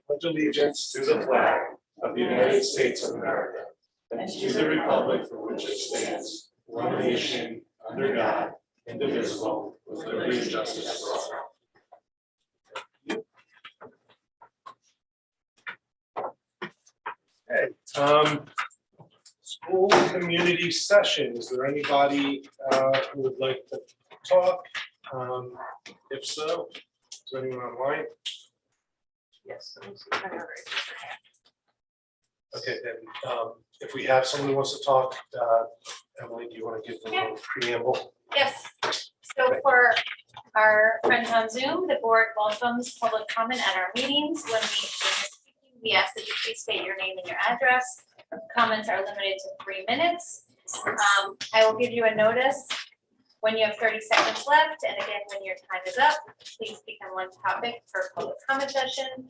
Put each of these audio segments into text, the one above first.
Pledge allegiance to the flag of the United States of America and to the republic for which it stands, one nation, under God, indivisible, with liberty and justice for all. Okay, school community session. Is there anybody who would like to talk? If so, is there anyone online? Yes. Okay, then if we have someone who wants to talk, Emily, do you want to give them a little preamble? Yes, so for our friends on Zoom, the board welcomes public comment at our meetings. When we ask that you please state your name and your address. Comments are limited to 3 minutes. I will give you a notice when you have 30 seconds left, and again, when your time is up, please speak on one topic for public comment session.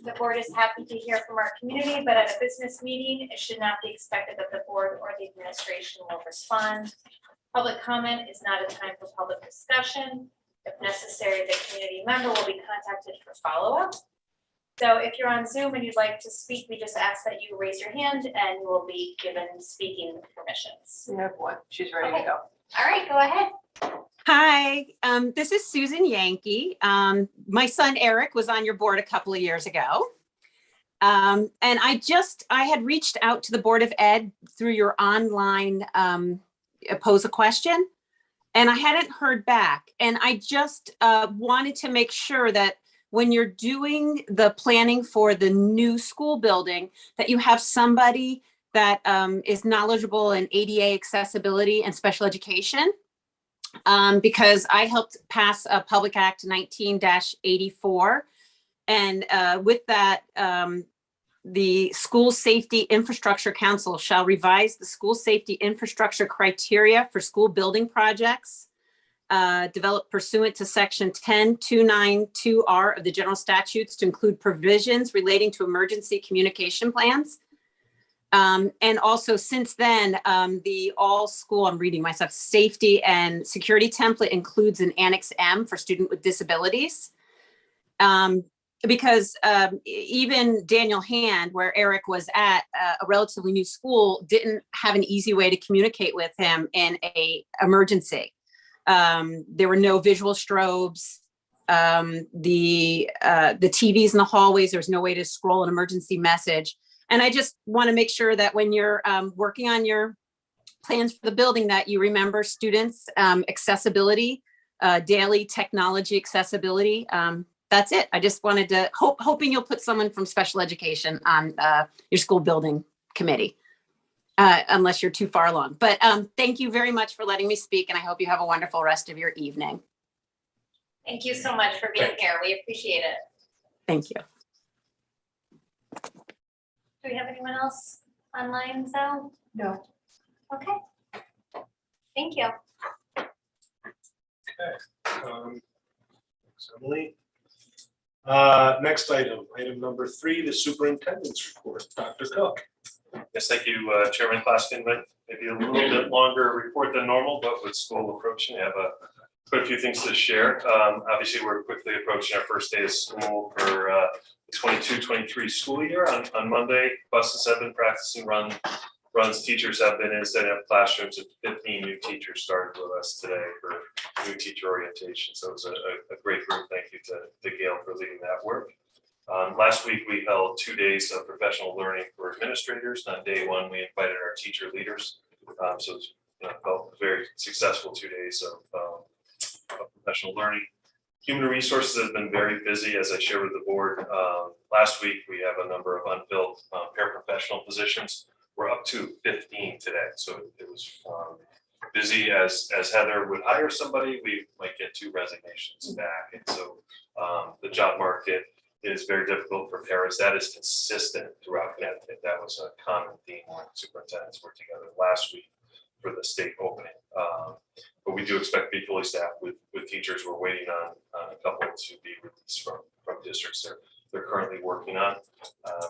The board is happy to hear from our community, but at a business meeting, it should not be expected that the board or the administration will respond. Public comment is not a time for public discussion. If necessary, the community member will be contacted for follow-up. So if you're on Zoom and you'd like to speak, we just ask that you raise your hand and you will be given speaking permissions. We have one. She's ready to go. All right, go ahead. Hi, this is Susan Yankee. My son Eric was on your board a couple of years ago. And I had reached out to the Board of Ed through your online pose a question, and I hadn't heard back. And I just wanted to make sure that when you're doing the planning for the new school building, that you have somebody that is knowledgeable in ADA accessibility and special education. Because I helped pass a Public Act 19-84. And with that, the School Safety Infrastructure Council shall revise the school safety infrastructure criteria for school building projects developed pursuant to section 10292R of the general statutes to include provisions relating to emergency communication plans. And also since then, the all school, I'm reading myself, safety and security template includes an Annex M for student with disabilities. Because even Daniel Hand, where Eric was at a relatively new school, didn't have an easy way to communicate with him in a emergency. There were no visual strobes. The TVs in the hallways, there was no way to scroll an emergency message. And I just want to make sure that when you're working on your plans for the building, that you remember students' accessibility, daily technology accessibility. That's it. I just wanted to hoping you'll put someone from special education on your school building committee, unless you're too far along. But thank you very much for letting me speak, and I hope you have a wonderful rest of your evening. Thank you so much for being here. We appreciate it. Thank you. Do we have anyone else online, Sal? No. Okay. Thank you. Okay. Thanks, Emily. Next item number 3, the superintendent's report. Dr. Cook. Yes, thank you, Chairman Klaskin. Maybe a little bit longer report than normal, but with school approaching, I have quite a few things to share. Obviously, we're quickly approaching our first day of school for the 22-23 school year. On Monday, buses have been practicing runs. Teachers have been in setting up classrooms, and 15 new teachers started with us today for new teacher orientation. So it was a great group. Thank you to Gail for leading that work. Last week, we held 2 days of professional learning for administrators. On day 1, we invited our teacher leaders. So it felt very successful 2 days of professional learning. Human resources has been very busy, as I shared with the board. Last week, we have a number of unfilled paraprofessional positions. We're up to 15 today. So it was busy. As Heather would hire somebody, we might get 2 resignations back. And so the job market is very difficult for parents. That is consistent throughout Connecticut. That was a common theme when superintendents worked together last week for the state opening. But we do expect to be fully staffed with teachers. We're waiting on a couple to be released from districts they're currently working on.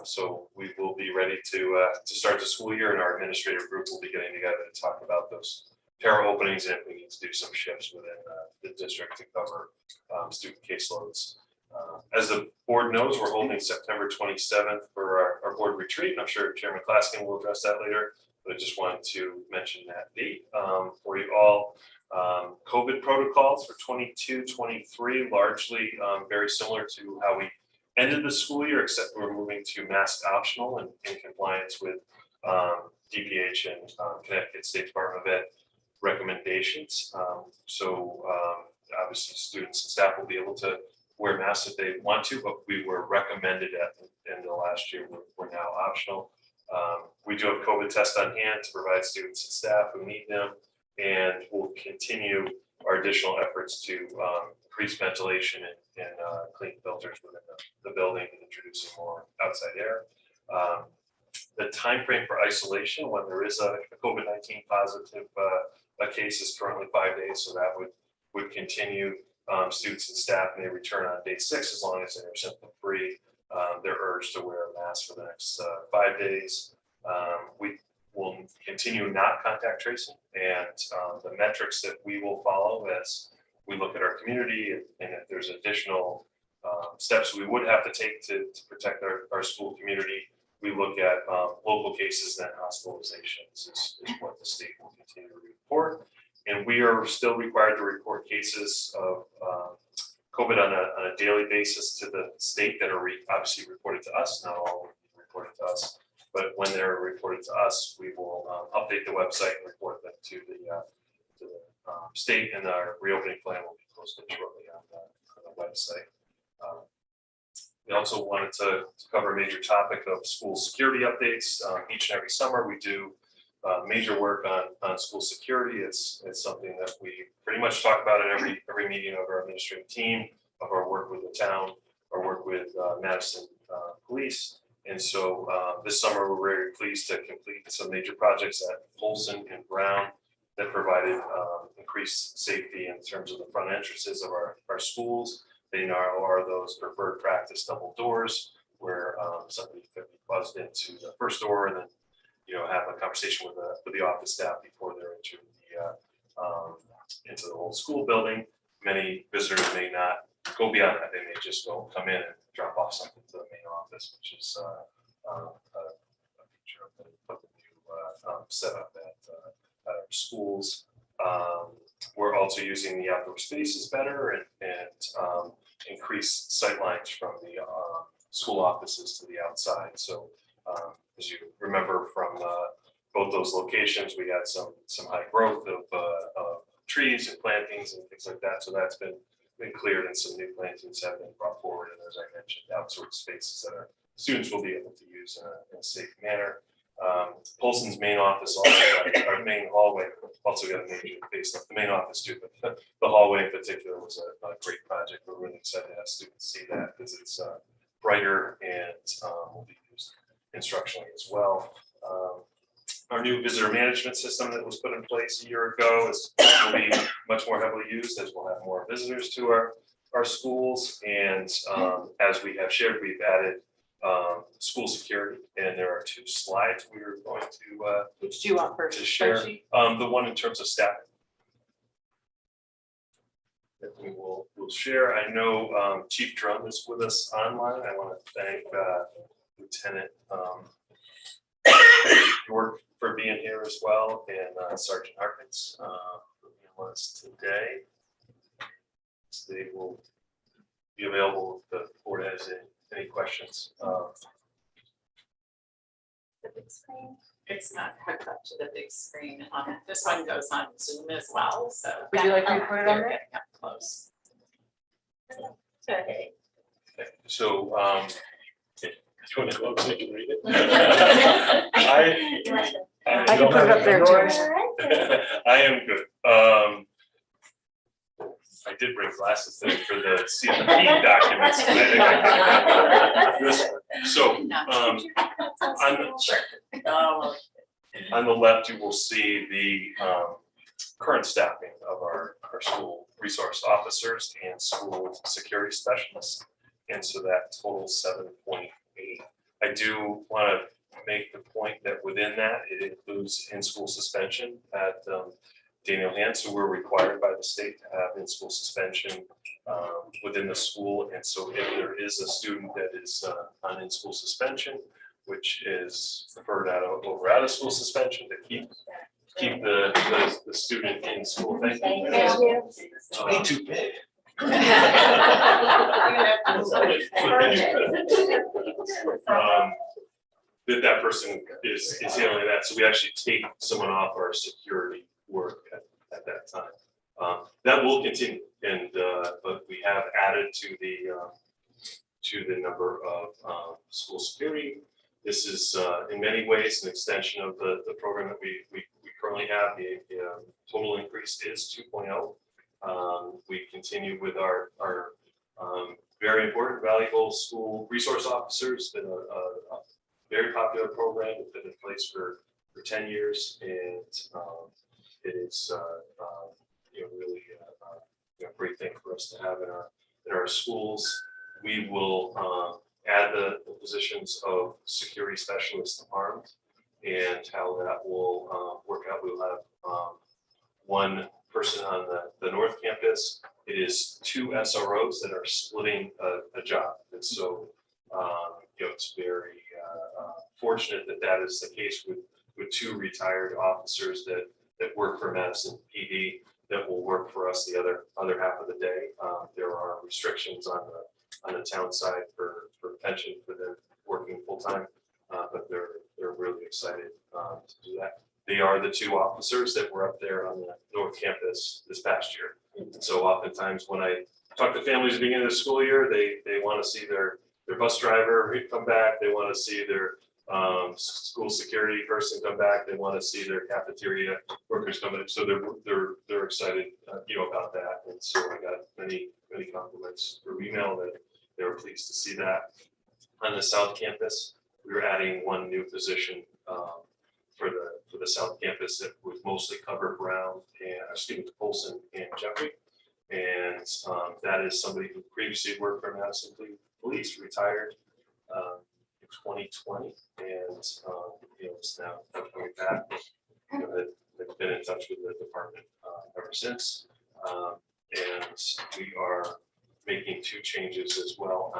So we will be ready to start the school year, and our administrative group will be getting together to talk about those para openings and if we need to do some shifts within the district to cover student caseloads. As the board knows, we're holding September 27th for our board retreat. I'm sure Chairman Klaskin will address that later, but I just wanted to mention that date for you all. COVID protocols for 22-23, largely very similar to how we ended the school year, except we're moving to mask optional and in compliance with DPH and Connecticut State Department of Ed recommendations. Obviously students and staff will be able to wear masks if they want to, but we were recommended at the end of last year. We're now optional. We do have COVID tests on hand to provide students and staff who need them, and we'll continue our additional efforts to increase ventilation and clean filters within the building and introducing more outside air. The time frame for isolation when there is a COVID-19 positive case is currently 5 days, so that would continue. Students and staff may return on day 6 as long as they're symptom-free. They're urged to wear a mask for the next 5 days. We will continue not contact tracing, and the metrics that we will follow as we look at our community, and if there's additional steps we would have to take to protect our school community, we look at local cases and hospitalizations is what the state will continue to report. And we are still required to report cases of COVID on a daily basis to the state that are obviously reported to us. Not all will be reported to us, but when they're reported to us, we will update the website and report them to the state, and our reopening plan will be posted shortly on the website. We also wanted to cover a major topic of school security updates. Each and every summer we do major work on school security. It's something that we pretty much talk about at every meeting of our administrative team, of our work with the town, our work with Madison Police. And so this summer we're very pleased to complete some major projects at Polson and Brown that provided increased safety in terms of the front entrances of our schools. They now are those preferred practice double doors where somebody could be buzzed into the first door and then have a conversation with the office staff before they're into the whole school building. Many visitors may not go beyond that. They may just come in and drop off something to the main office, which is a feature of the new setup at our schools. We're also using the outdoor spaces better and increase sight lines from the school offices to the outside. So as you remember from both those locations, we had some high growth of trees and plantings and things like that. So that's been cleared, and some new plantings have been brought forward. And as I mentioned, outdoor spaces that our students will be able to use in a safe manner. Polson's main office, also our main hallway, also got a major facelift. The main office too, but the hallway in particular was a great project. We're really excited to have students see that because it's brighter and will be used instructionally as well. Our new visitor management system that was put in place a year ago will be much more heavily used as we'll have more visitors to our schools. And as we have shared, we've added school security, and there are 2 slides we are going to Which do you want first? to share. The one in terms of staffing that we'll share. I know Chief Drum is with us online. I want to thank Lieutenant York for being here as well, and Sergeant Harkins for being with us today. So they will be available if the board has any questions. The big screen. It's not hooked up to the big screen. This one goes on Zoom as well. So Would you like me to put it on they're there? getting up close. Okay. Okay, so do you want to go up so you can read it? I can put it up there too. I am good. I did bring glasses today for the CFP documents. I think I can this one. So on the left, you will see the current staffing of our school resource officers and school security specialists. And so that totals 7.8. I do want to make the point that within that, it includes in-school suspension at Daniel Hand, so we're required by the state to have in-school suspension within the school. And so if there is a student that is on in-school suspension, which is preferred over out of school suspension, to keep the student in school. Thank you. It's way too big. That person is handling that, so we actually take someone off our security work at that time. That will continue, and but we have added to the number of school security. This is in many ways an extension of the program that we currently have. The total increase is 2.0. We continue with our very important, valuable school resource officers. Been a very popular program. It's been in place for 10 years, and it is really a great thing for us to have in our schools. We will add the positions of security specialist armed, and how that will work out. We'll have one person on the North Campus. It is 2 SROs that are splitting a job, and so it's very fortunate that is the case with 2 retired officers that work for Madison PD that will work for us the other half of the day. There are restrictions on the town side for pension for them working full time, but they're really excited to do that. They are the 2 officers that were up there on the North Campus this past year. And so oftentimes when I talk to families at the beginning of the school year, they want to see their bus driver come back. They want to see their school security person come back. They want to see their cafeteria workers come in. So they're excited, about that. And so I got many compliments through email that they were pleased to see that. On the South Campus, we were adding 1 new position for the South Campus that would mostly cover Brown and Polson and Jeffrey. And that is somebody who previously worked for Madison Police, retired in 2020, and is now coming back. They've been in touch with the department ever since, and we are making 2 changes as well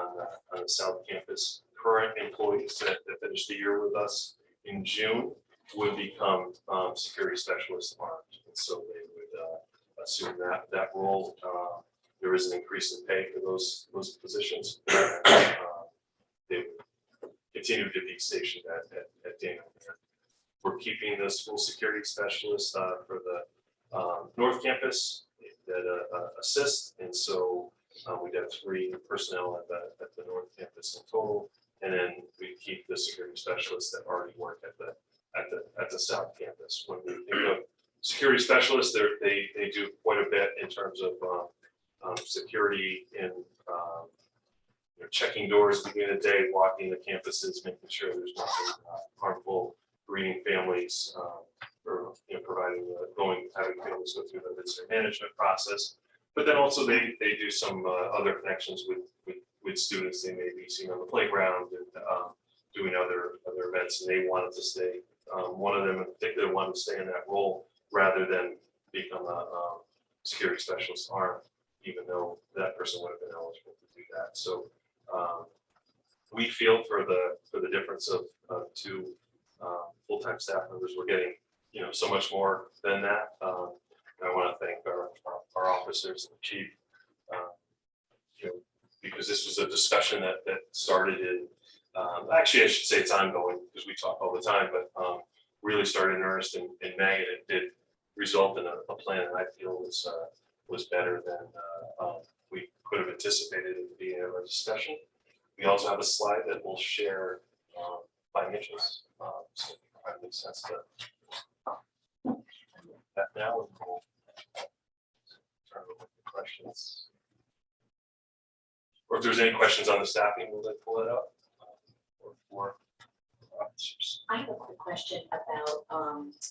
on the South Campus. Current employees that finished the year with us in June would become security specialists armed, and so they would assume that role. There is an increase in pay for those positions. They would continue to be stationed at Daniel. We're keeping the school security specialist for the North Campus that assist, and so we'd have 3 personnel at the North Campus in total, and then we keep the security specialists that already work at the South Campus. When we think of security specialists, they do quite a bit in terms of security and checking doors at the beginning of the day, walking the campuses, making sure there's nothing harmful, greeting families, or providing having families go through the visitor management process. But then also they do some other connections with students they may be seeing on the playground and doing other events, and they wanted to stay. One of them in particular wanted to stay in that role rather than become a security specialist armed, even though that person would have been eligible to do that. So we feel for the difference of 2 full-time staff members, we're getting so much more than that. I want to thank our officers and the chief, because this was a discussion that started in, actually I should say it's ongoing because we talk all the time, but really started in earnest in May, and it did result in a plan that I feel was better than we could have anticipated at the beginning of our discussion. We also have a slide that will share financials, so it probably makes sense to that now, and we'll turn over to questions. Or if there's any questions on the staffing, we'll pull it up. Or officers. I have a quick question about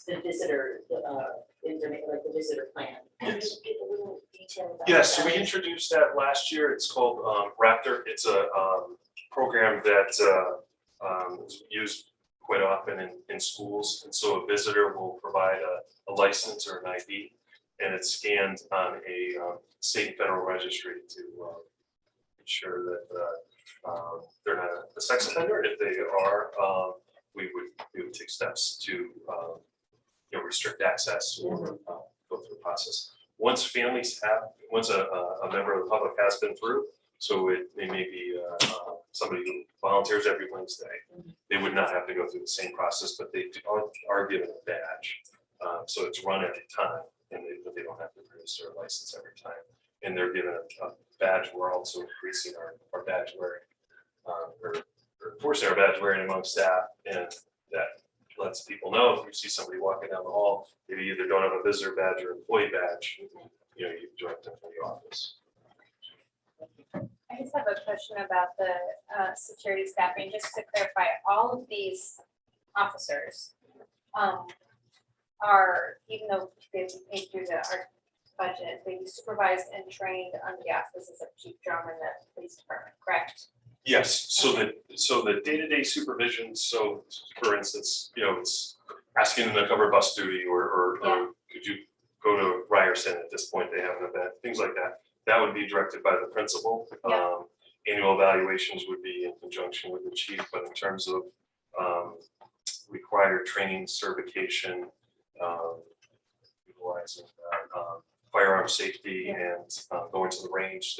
the visitor, like the visitor plan. Can you give a little detail about Yes, so that? we introduced that last year. It's called Raptor. It's a program that is used quite often in schools. And so a visitor will provide a license or an ID and it's scanned on a state and federal registry to ensure that they're not a sex offender. If they are, we would take steps to restrict access or go through the process. Once a member of the public has been through, so it may be somebody who volunteers every Wednesday, they would not have to go through the same process, but they are given a badge. So it's run every time, but they don't have to register a license every time. And they're given a badge. We're also increasing our badge wearing, or enforcing our badge wearing among staff, and that lets people know if you see somebody walking down the hall, they either don't have a visitor badge or employee badge, you direct them to the office. I just have a question about the security staffing, just to clarify, all of these officers are, even though they paid through our budget, they supervised and trained under the auspices of Chief Drum in the police department, correct? Yes, so the day-to-day supervision, so for instance, it's asking them to cover bus duty or could you go to Ryerson at this point, they have an event, things like that. That would be directed by the principal. Yeah. Annual evaluations would be in conjunction with the chief, but in terms of required training, certification, utilizing firearm safety and going to the range,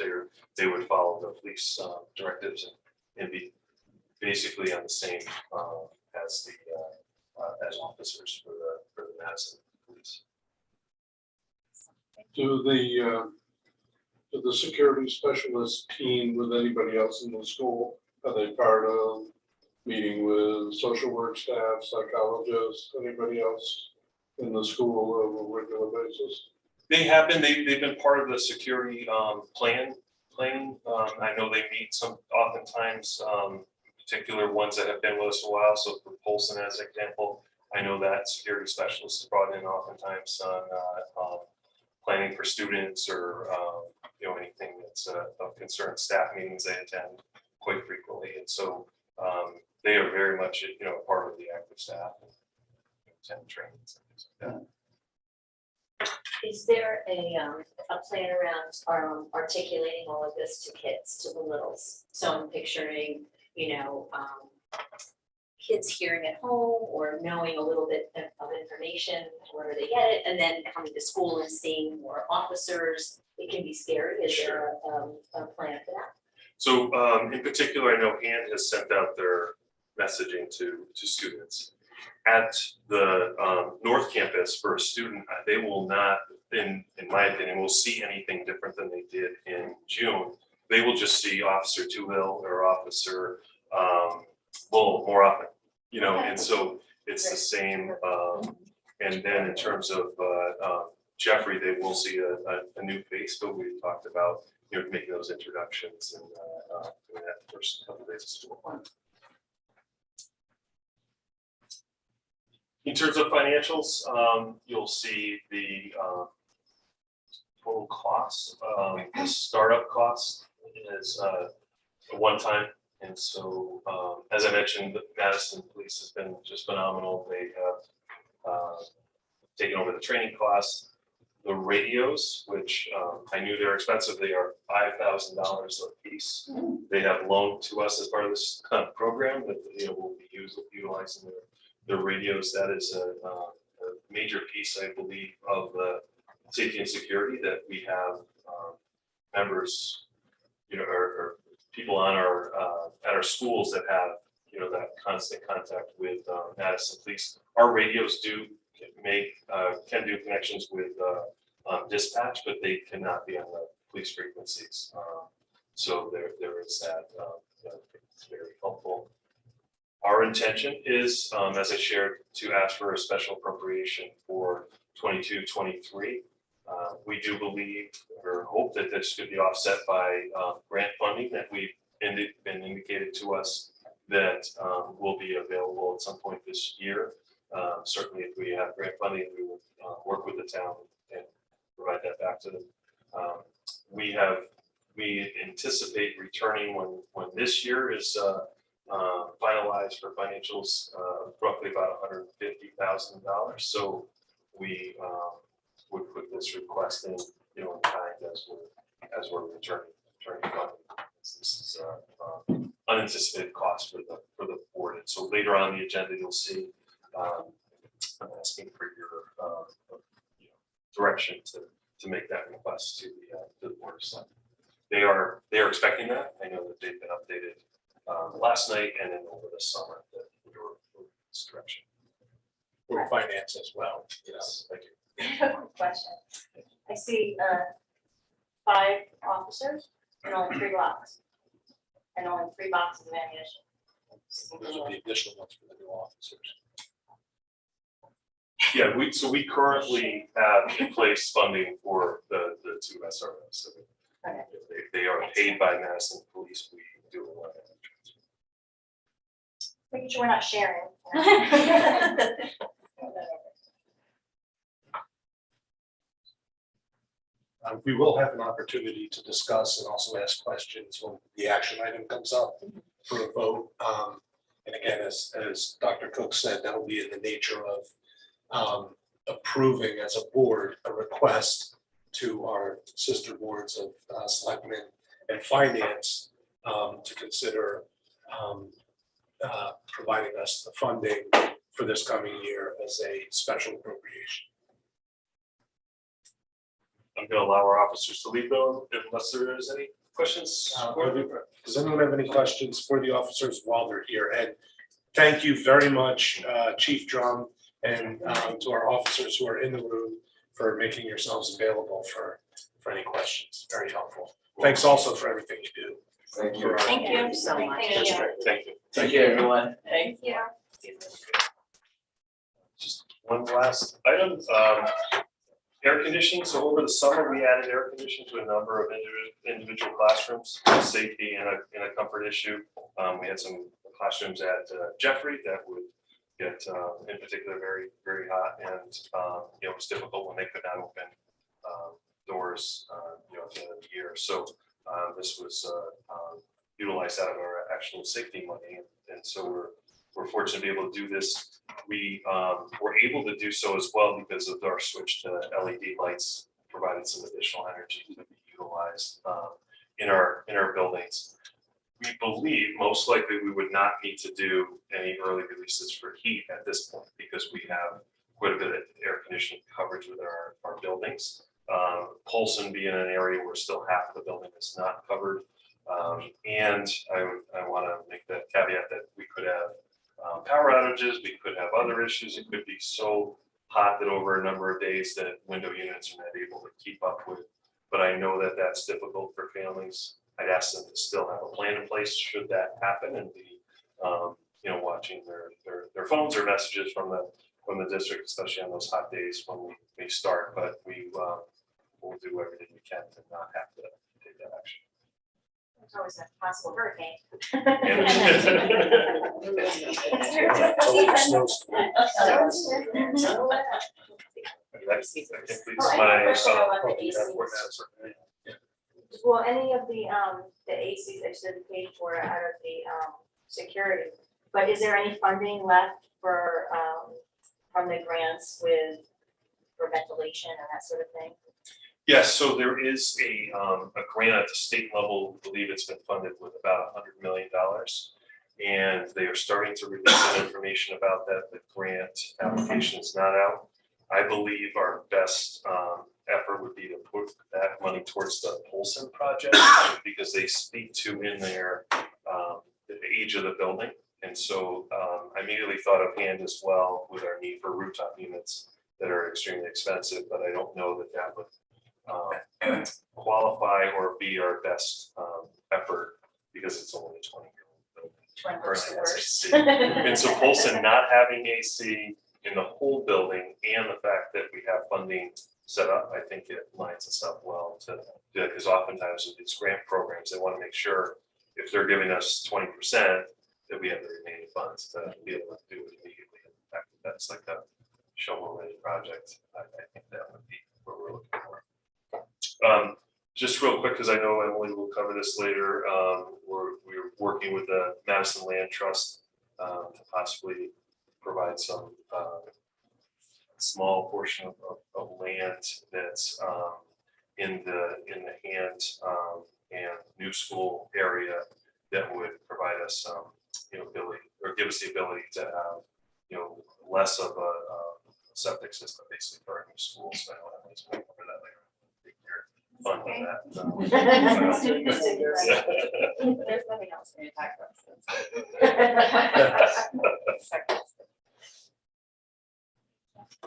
they would follow the police directives and be basically on the same as as officers for the Madison police. Do the security specialists team with anybody else in the school? Are they part of meeting with social work staff, psychologists, anybody else in the school on a regular basis? They have been, they've been part of the security planning. I know they meet oftentimes, particular ones that have been with us a while. So for Polson as an example, I know that security specialists is brought in oftentimes on planning for students or anything that's of concern. Staff meetings they attend quite frequently, and so they are very much part of the active staff and attend trainings and things like that. Is there a plan around articulating all of this to kids, to the littles? So I'm picturing, kids hearing at home or knowing a little bit of information where they get it, and then coming to school and seeing more officers. It can be scary. Is there a plan for that? So in particular, I know HAND has sent out their messaging to students. At the North Campus for a student, they will not, in my opinion, will see anything different than they did in June. They will just see Officer Toohill or Officer Bull more often, and so it's the same. And then in terms of Jeffrey, they will see a new face, but we talked about making those introductions and doing that the first couple of days of school. In terms of financials, you'll see the total cost. The startup cost is a one-time, and so as I mentioned, the Madison Police has been just phenomenal. They have taken over the training costs. The radios, which I knew they're expensive, they are $5,000 a piece. They have loaned to us as part of this program that will be utilizing their radios. That is a major piece, I believe, of the safety and security that we have members, or people on at our schools that have that constant contact with Madison Police. Our radios can do connections with dispatch, but they cannot be on the police frequencies. So there is that. It's very helpful. Our intention is, as I shared, to ask for a special appropriation for 22-23. We do believe or hope that this could be offset by grant funding that we've been indicated to us that will be available at some point this year. Certainly, if we have grant funding, we will work with the town and provide that back to them. We anticipate returning when this year is finalized for financials, roughly about $150,000. So we would put this request in, in kind as we're returning funding. This is unanticipated cost for the board. And so later on the agenda, you'll see I'm asking for your direction to make that request to the board. So they are expecting that. I know that they've been updated last night and then over the summer that we were moving this direction. For finance as well. Yes, thank you. I have a quick question. I see 5 officers and only 3 blocks. And only 3 boxes of ammunition. Those are the additional ones for the new officers. Yeah, we currently have in place funding for the 2 SROs. So Okay. they are paid by Madison Police. We do a lot of that. Making sure we're not sharing. We will have an opportunity to discuss and also ask questions when the action item comes up for a vote. And again, as Dr. Cook said, that'll be in the nature of approving as a board a request to our sister boards of Selectmen and Finance to consider providing us the funding for this coming year as a special appropriation. I'm going to allow our officers to leave though, unless there is any questions. Does anyone have any questions for the officers while they're here? And thank you very much, Chief Drum, and to our officers who are in the room for making yourselves available for any questions. Very helpful. Thanks also for everything you do. Thank for our Thank you community. so much. Thank you. Thank you. Take care, everyone. Thank you. Just one last item. Air conditioning. So over the summer, we added air conditioning to a number of individual classrooms. Safety and a comfort issue. We had some classrooms at Jeffrey that would get, in particular, very, very hot, and it was difficult when they could not open doors, at the end of the year. So this was utilized out of our actual safety money, and so we're fortunate to be able to do this. We were able to do so as well because of our switch to LED lights provided some additional energy to be utilized in our buildings. We believe most likely we would not need to do any early releases for heat at this point because we have quite a bit of air conditioning coverage with our buildings. Polson being an area where still half of the building is not covered. And I want to make the caveat that we could have power outages, we could have other issues. It could be so hot that over a number of days that window units are not able to keep up with. But I know that that's difficult for families. I'd ask them to still have a plan in place should that happen and be, watching their phones or messages from the district, especially on those hot days when we start. But we'll do everything we can to not have to take that action. There's always a possible hurricane. That completes Oh, I have a my, question about the ACs. Well, any of the ACs that should be paid for out of the security, but is there any funding left for from the grants for ventilation and that sort of thing? Yes, so there is a grant at the state level. I believe it's been funded with about $100 million. And they are starting to release some information about that. The grant application is not out. I believe our best effort would be to put that money towards the Polson project because they speak to in there the age of the building. And so I immediately thought of hand as well with our need for rooftop units that are extremely expensive, but I don't know that that would qualify or be our best effort because it's only a 20-year-old building. Currently has AC. And so Polson not having AC in the whole building and the fact that we have funding set up, I think it lines us up well to do it because oftentimes with these grant programs, they want to make sure if they're giving us 20% that we have the remaining funds to be able to do it immediately. In fact, that's like a shovel-ready project. I think that would be what we're looking for. Just real quick, because I know Emily will cover this later, we're working with the Madison Land Trust to possibly provide some small portion of land that's in the hand and new school area that would provide us ability, or give us the ability to have less of a septic system basically for our new schools. So I don't have to cover that later. Fun with that. There's nothing else we need to talk about.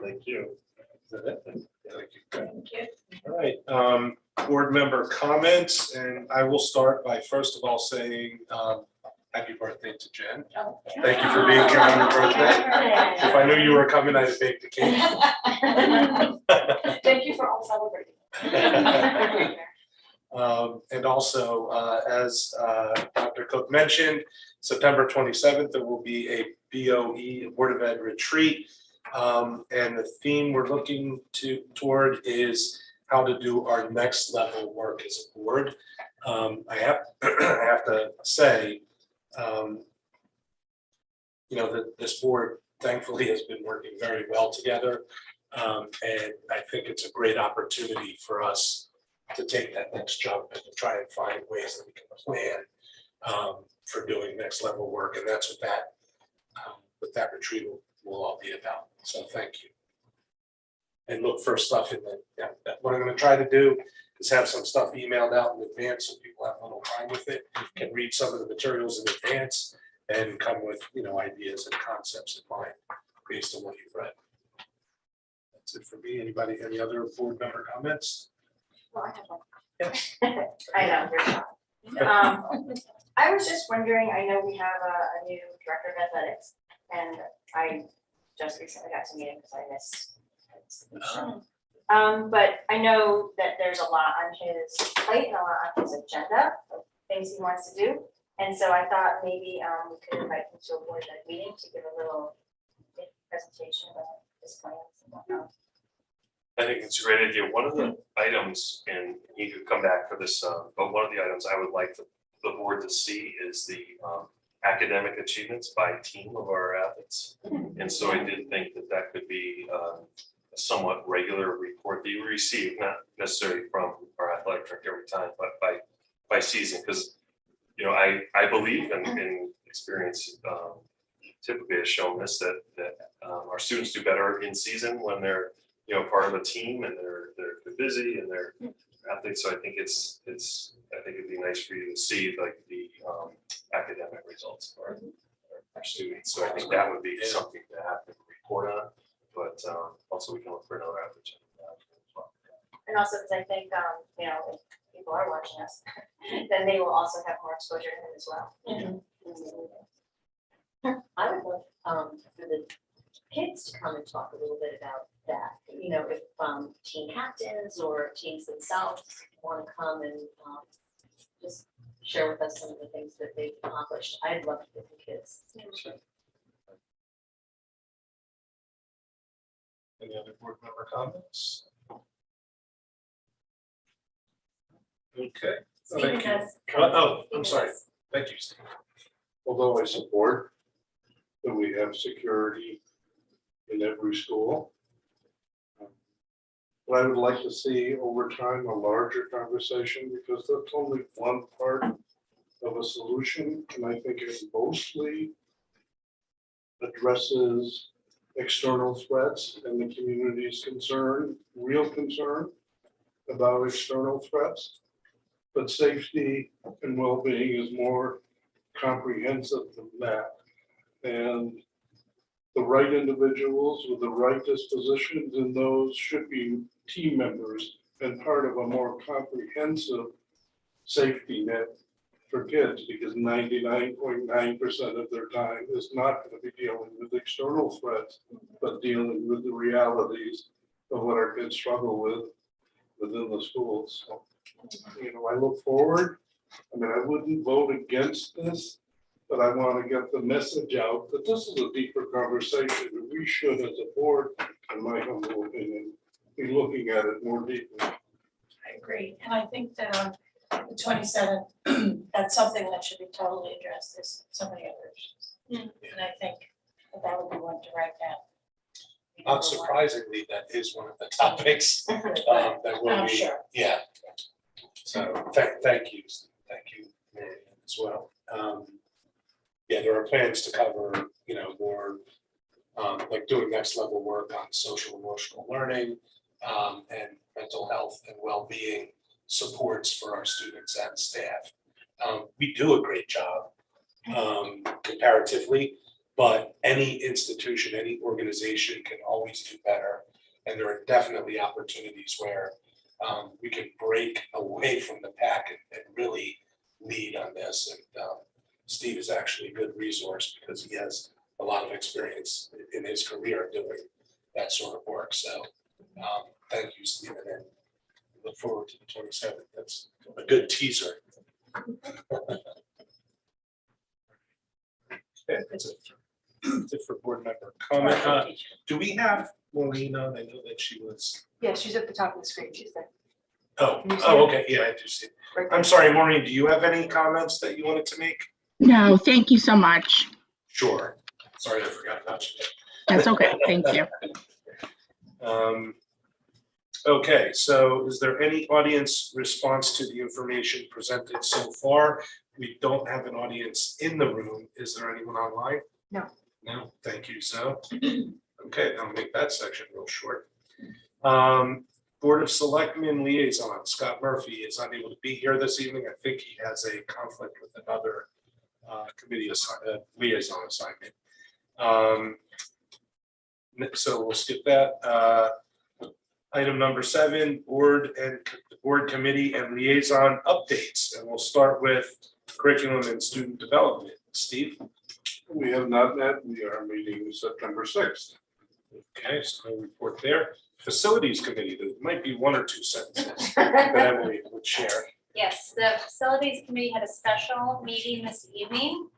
Thank you. Is that it? Thank you. Thank you. All right, board member comments, and I will start by first of all saying happy birthday to Jen. Thank you for being here on your birthday. If I knew you were coming, I'd have baked a cake. Thank you for all celebrating. And also, as Dr. Cook mentioned, September 27th, there will be a BOE Board of Ed retreat. And the theme we're looking toward is how to do our next level work as a board. I have to say, that this board thankfully has been working very well together. And I think it's a great opportunity for us to take that next jump and to try and find ways that we can plan for doing next level work. And that's what that retreat will all be about. So thank you. And look for stuff in what I'm going to try to do is have some stuff emailed out in advance so people have a little time with it, can read some of the materials in advance and come with, ideas and concepts in mind based on what you've read. That's it for me. Anybody, any other board member comments? Well, I have one. I know, you're fine. I was just wondering, I know we have a new director of athletics, and I just recently got to meet him because I missed. But I know that there's a lot on his plate and a lot on his agenda of things he wants to do. And so I thought maybe we could invite him to a board meeting to give a little presentation about his plans and whatnot. I think it's a great idea. One of the items, and you could come back for this, but one of the items I would like the board to see is the academic achievements by team of our athletes. And so I did think that could be a somewhat regular report that you receive, not necessarily from our athletic director every time, but by season. Because I believe in experience typically has shown this that our students do better in season when they're part of a team and they're busy and they're athletes. So I think I think it'd be nice for you to see like the academic results of our students. So I think that would be something to have to report on, but also we can look for another opportunity as well. And also, because I think, if people are watching us, then they will also have more exposure to him as well. I would love for the kids to come and talk a little bit about that. If team captains or teams themselves want to come and just share with us some of the things that they've accomplished. I'd love to get the kids. Sure. Any other board member comments? Okay. Stephen Thank you. has. I'm sorry. Thank you, Steve. Although I support that we have security in every school, but I would like to see over time a larger conversation, because that's only one part of a solution. And I think it mostly addresses external threats and the community's real concern about external threats. But safety and well-being is more comprehensive than that. And the right individuals with the right dispositions in those should be team members and part of a more comprehensive safety net for kids, because 99.9% of their time is not going to be dealing with external threats, but dealing with the realities of what our kids struggle with within the schools. So, I look forward. I wouldn't vote against this, but I want to get the message out that this is a deeper conversation that we should, as a board, in my humble opinion, be looking at it more deeply. I agree, and I think that on the 27th, that's something that should be totally addressed, as so many other issues. And I think that would be one to write down. Not surprisingly, that is one of the topics that will I'm be, sure. yeah. So thank you, Mary, as well. Yeah, there are plans to cover, more like doing next level work on social emotional learning and mental health and well-being supports for our students and staff. We do a great job comparatively, but any institution, any organization can always do better. And there are definitely opportunities where we can break away from the pack and really lead on this. And Steve is actually a good resource because he has a lot of experience in his career doing that sort of work. So thank you, Stephen, and look forward to the 27th. That's a good teaser. Okay, that's it. That's it for board member comment. Do we have Maureen on? I know that she was. Yeah, she's at the top of the screen, she's there. Oh, Can you see okay, yeah, I do see. Right I'm there. sorry, Maureen, do you have any comments that you wanted to make? No, thank you so much. Sure. Sorry, I forgot about you. That's okay. Thank you. Okay, so is there any audience response to the information presented so far? We don't have an audience in the room. Is there anyone online? No. No, thank you, so. Okay, I'll make that section real short. Board of Selectmen Liaison, Scott Murphy is unable to be here this evening. I think he has a conflict with another committee liaison assignment. So we'll skip that. Item number 7, board committee and liaison updates. And we'll start with curriculum and student development. Steve? We have not met. We are meeting September 6th. Okay, so no report there. Facilities committee, there might be 1 or 2 sentences that Emily would share. Yes, the facilities committee had a special meeting this evening.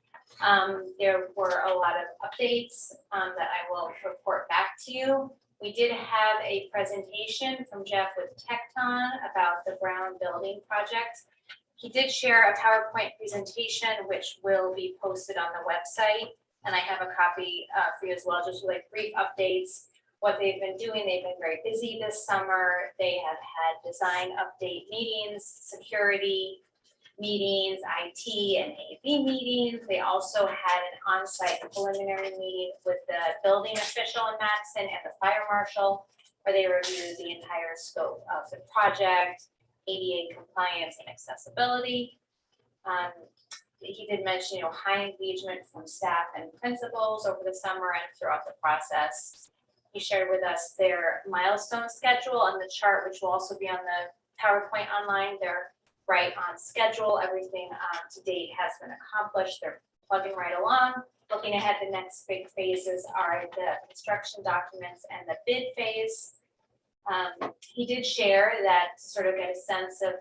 There were a lot of updates that I will report back to you. We did have a presentation from Jeff with Tecton about the Brown building project. He did share a PowerPoint presentation, which will be posted on the website. And I have a copy for you as well, just like brief updates, what they've been doing. They've been very busy this summer. They have had design update meetings, security meetings, IT and AV meetings. They also had an on-site preliminary meeting with the building official in Madison and the fire marshal, where they reviewed the entire scope of the project, ADA compliance and accessibility. He did mention, high engagement from staff and principals over the summer and throughout the process. He shared with us their milestone schedule on the chart, which will also be on the PowerPoint online. They're right on schedule. Everything to date has been accomplished. They're plugging right along. Looking ahead, the next big phases are the construction documents and the bid phase. He did share that to sort of get a sense of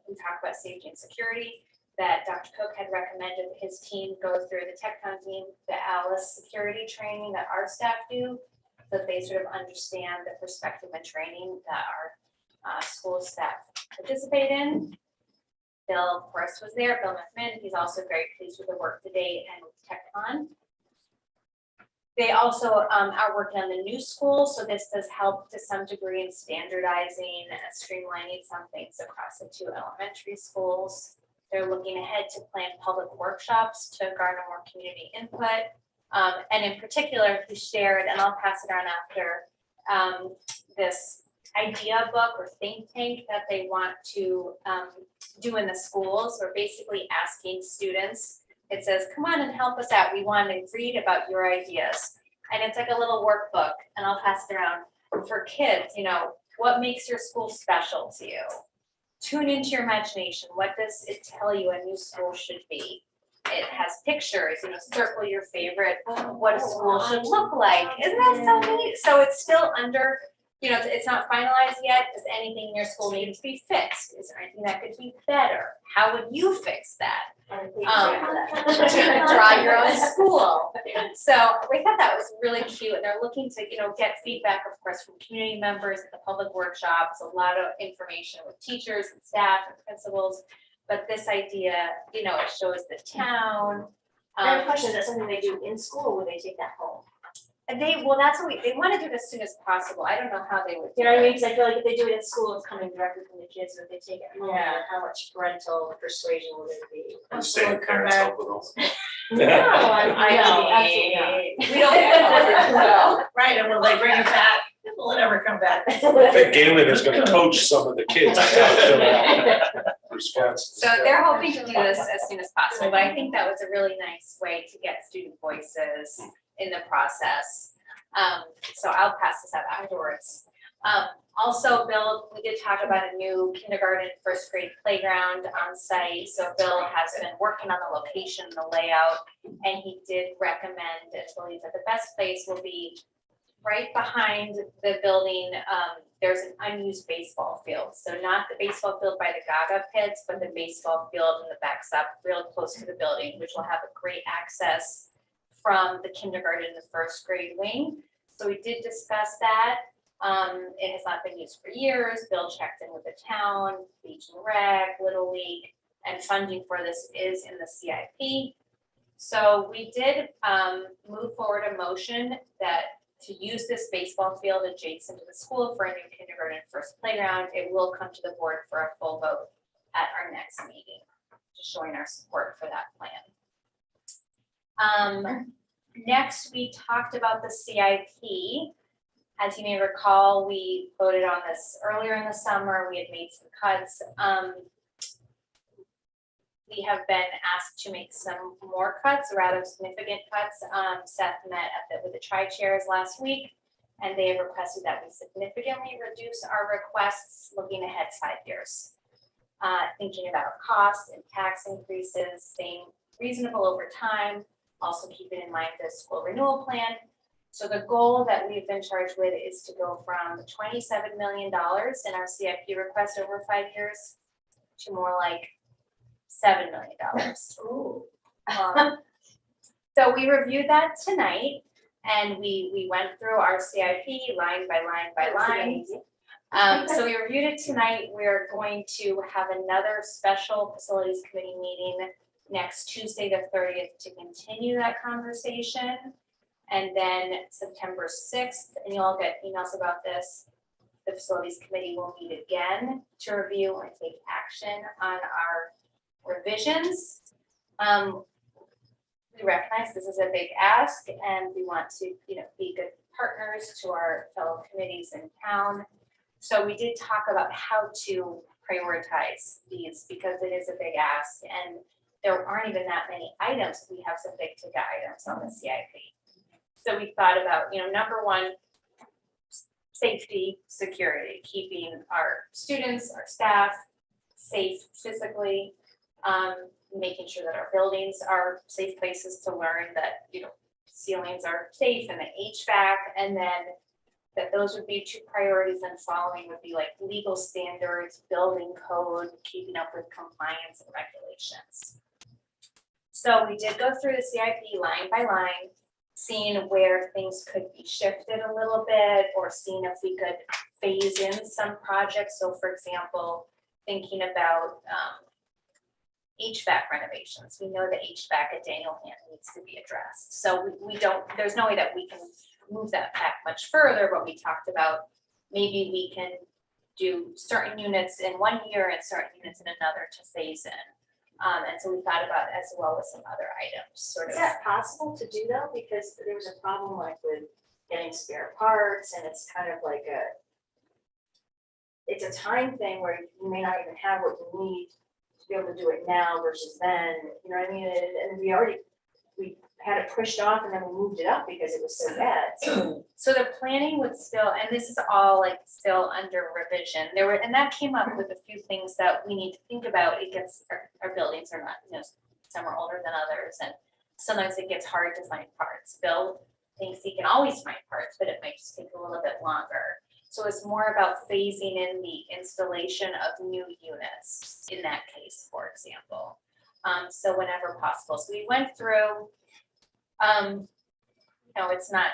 we talked about safety and security, that Dr. Cook had recommended that his team go through the Tecton team, the ALICE security training that our staff do, so that they sort of understand the perspective and training that our school staff participate in. Bill, of course, was there. Bill McMinn, he's also very pleased with the work to date and with Tecton. They also are working on the new school, so this does help to some degree in standardizing and streamlining some things across the 2 elementary schools. They're looking ahead to plan public workshops to garner more community input. And in particular, he shared, and I'll pass it on after, this idea book or think tank that they want to do in the schools. We're basically asking students, it says, come on and help us out. We want to read about your ideas. And it's like a little workbook, and I'll pass it around for kids. What makes your school special to you? Tune into your imagination. What does it tell you a new school should be? It has pictures, circle your favorite, what a school should look like. Isn't that so neat? So it's still under, it's not finalized yet. Does anything in your school need to be fixed? Is there anything that could be better? How would you fix that? Draw your own school. So we thought that was really cute, and they're looking to, get feedback, of course, from community members at the public workshops, a lot of information with teachers and staff and principals. But this idea, it shows the town. I have a question, is that something they do in school or would they take that home? And they, well, that's what they want to do it as soon as possible. I don't know how they would. You know what I mean? Because I feel like if they do it in school, it's coming directly from the kids, but if they take it home, Yeah. how much parental persuasion will there be? I'm saying parents help with all. No, I No. absolutely not. We don't know. Right, and will they bring it back? Will it ever come back? I think Galen is gonna coach some of the kids on how to fill out responses. So they're hoping to do this as soon as possible, but I think that was a really nice way to get student voices in the process. So I'll pass this out afterwards. Also, Bill, we did talk about a new kindergarten, first grade playground on site. So Bill has been working on the location, the layout, and he did recommend and believes that the best place will be right behind the building. There's an unused baseball field. So not the baseball field by the Gaga pits, but the baseball field in the backs up real close to the building, which will have a great access from the kindergarten and the first grade wing. So we did discuss that. It has not been used for years. Bill checked in with the town, Beach and Rec, Little League, and funding for this is in the CIP. So we did move forward a motion that to use this baseball field adjacent to the school for a new kindergarten and first playground. It will come to the board for a full vote at our next meeting, just showing our support for that plan. Next, we talked about the CIP. As you may recall, we voted on this earlier in the summer. We had made some cuts. We have been asked to make some more cuts, rather significant cuts. Seth met with the tri-chairs last week, and they have requested that we significantly reduce our requests looking ahead 5 years. Thinking about costs and tax increases, staying reasonable over time, also keeping in mind the school renewal plan. So the goal that we've been charged with is to go from $27 million in our CIP request over 5 years to more like $7 million. Ooh. So we reviewed that tonight, and we went through our CIP line by line by line. So we reviewed it tonight. We're going to have another special facilities committee meeting next Tuesday, the 30th, to continue that conversation. And then September 6th, and you'll all get emails about this, the facilities committee will meet again to review and take action on our revisions. We recognize this is a big ask, and we want to, be good partners to our fellow committees in town. So we did talk about how to prioritize these because it is a big ask, and there aren't even that many items. We have some big ticket items on the CIP. So we thought about, number one, safety, security, keeping our students, our staff safe physically, making sure that our buildings are safe places to learn, that, ceilings are safe, and the HVAC, and then that those would be 2 priorities, and following would be like legal standards, building code, keeping up with compliance and regulations. So we did go through the CIP line by line, seeing where things could be shifted a little bit, or seeing if we could phase in some projects. So for example, thinking about HVAC renovations. We know the HVAC at Daniel Hand needs to be addressed. So there's no way that we can move that back much further, but we talked about maybe we can do certain units in 1 year and certain units in another to phase in. And so we thought about as well as some other items, Is that possible to do though? Because there was a problem like with getting spare parts, and it's kind of like it's a time thing where you may not even have what you need to be able to do it now versus then, you know what I mean? And we had it pushed off, and then we moved it up because it was so bad. So the planning would still, and this is all like still under revision. And that came up with a few things that we need to think about. It gets, our buildings are not, some are older than others, and sometimes it gets hard to find parts. Bill thinks he can always find parts, but it might just take a little bit longer. So it's more about phasing in the installation of new units in that case, for example. So whenever possible. So we went through, it's not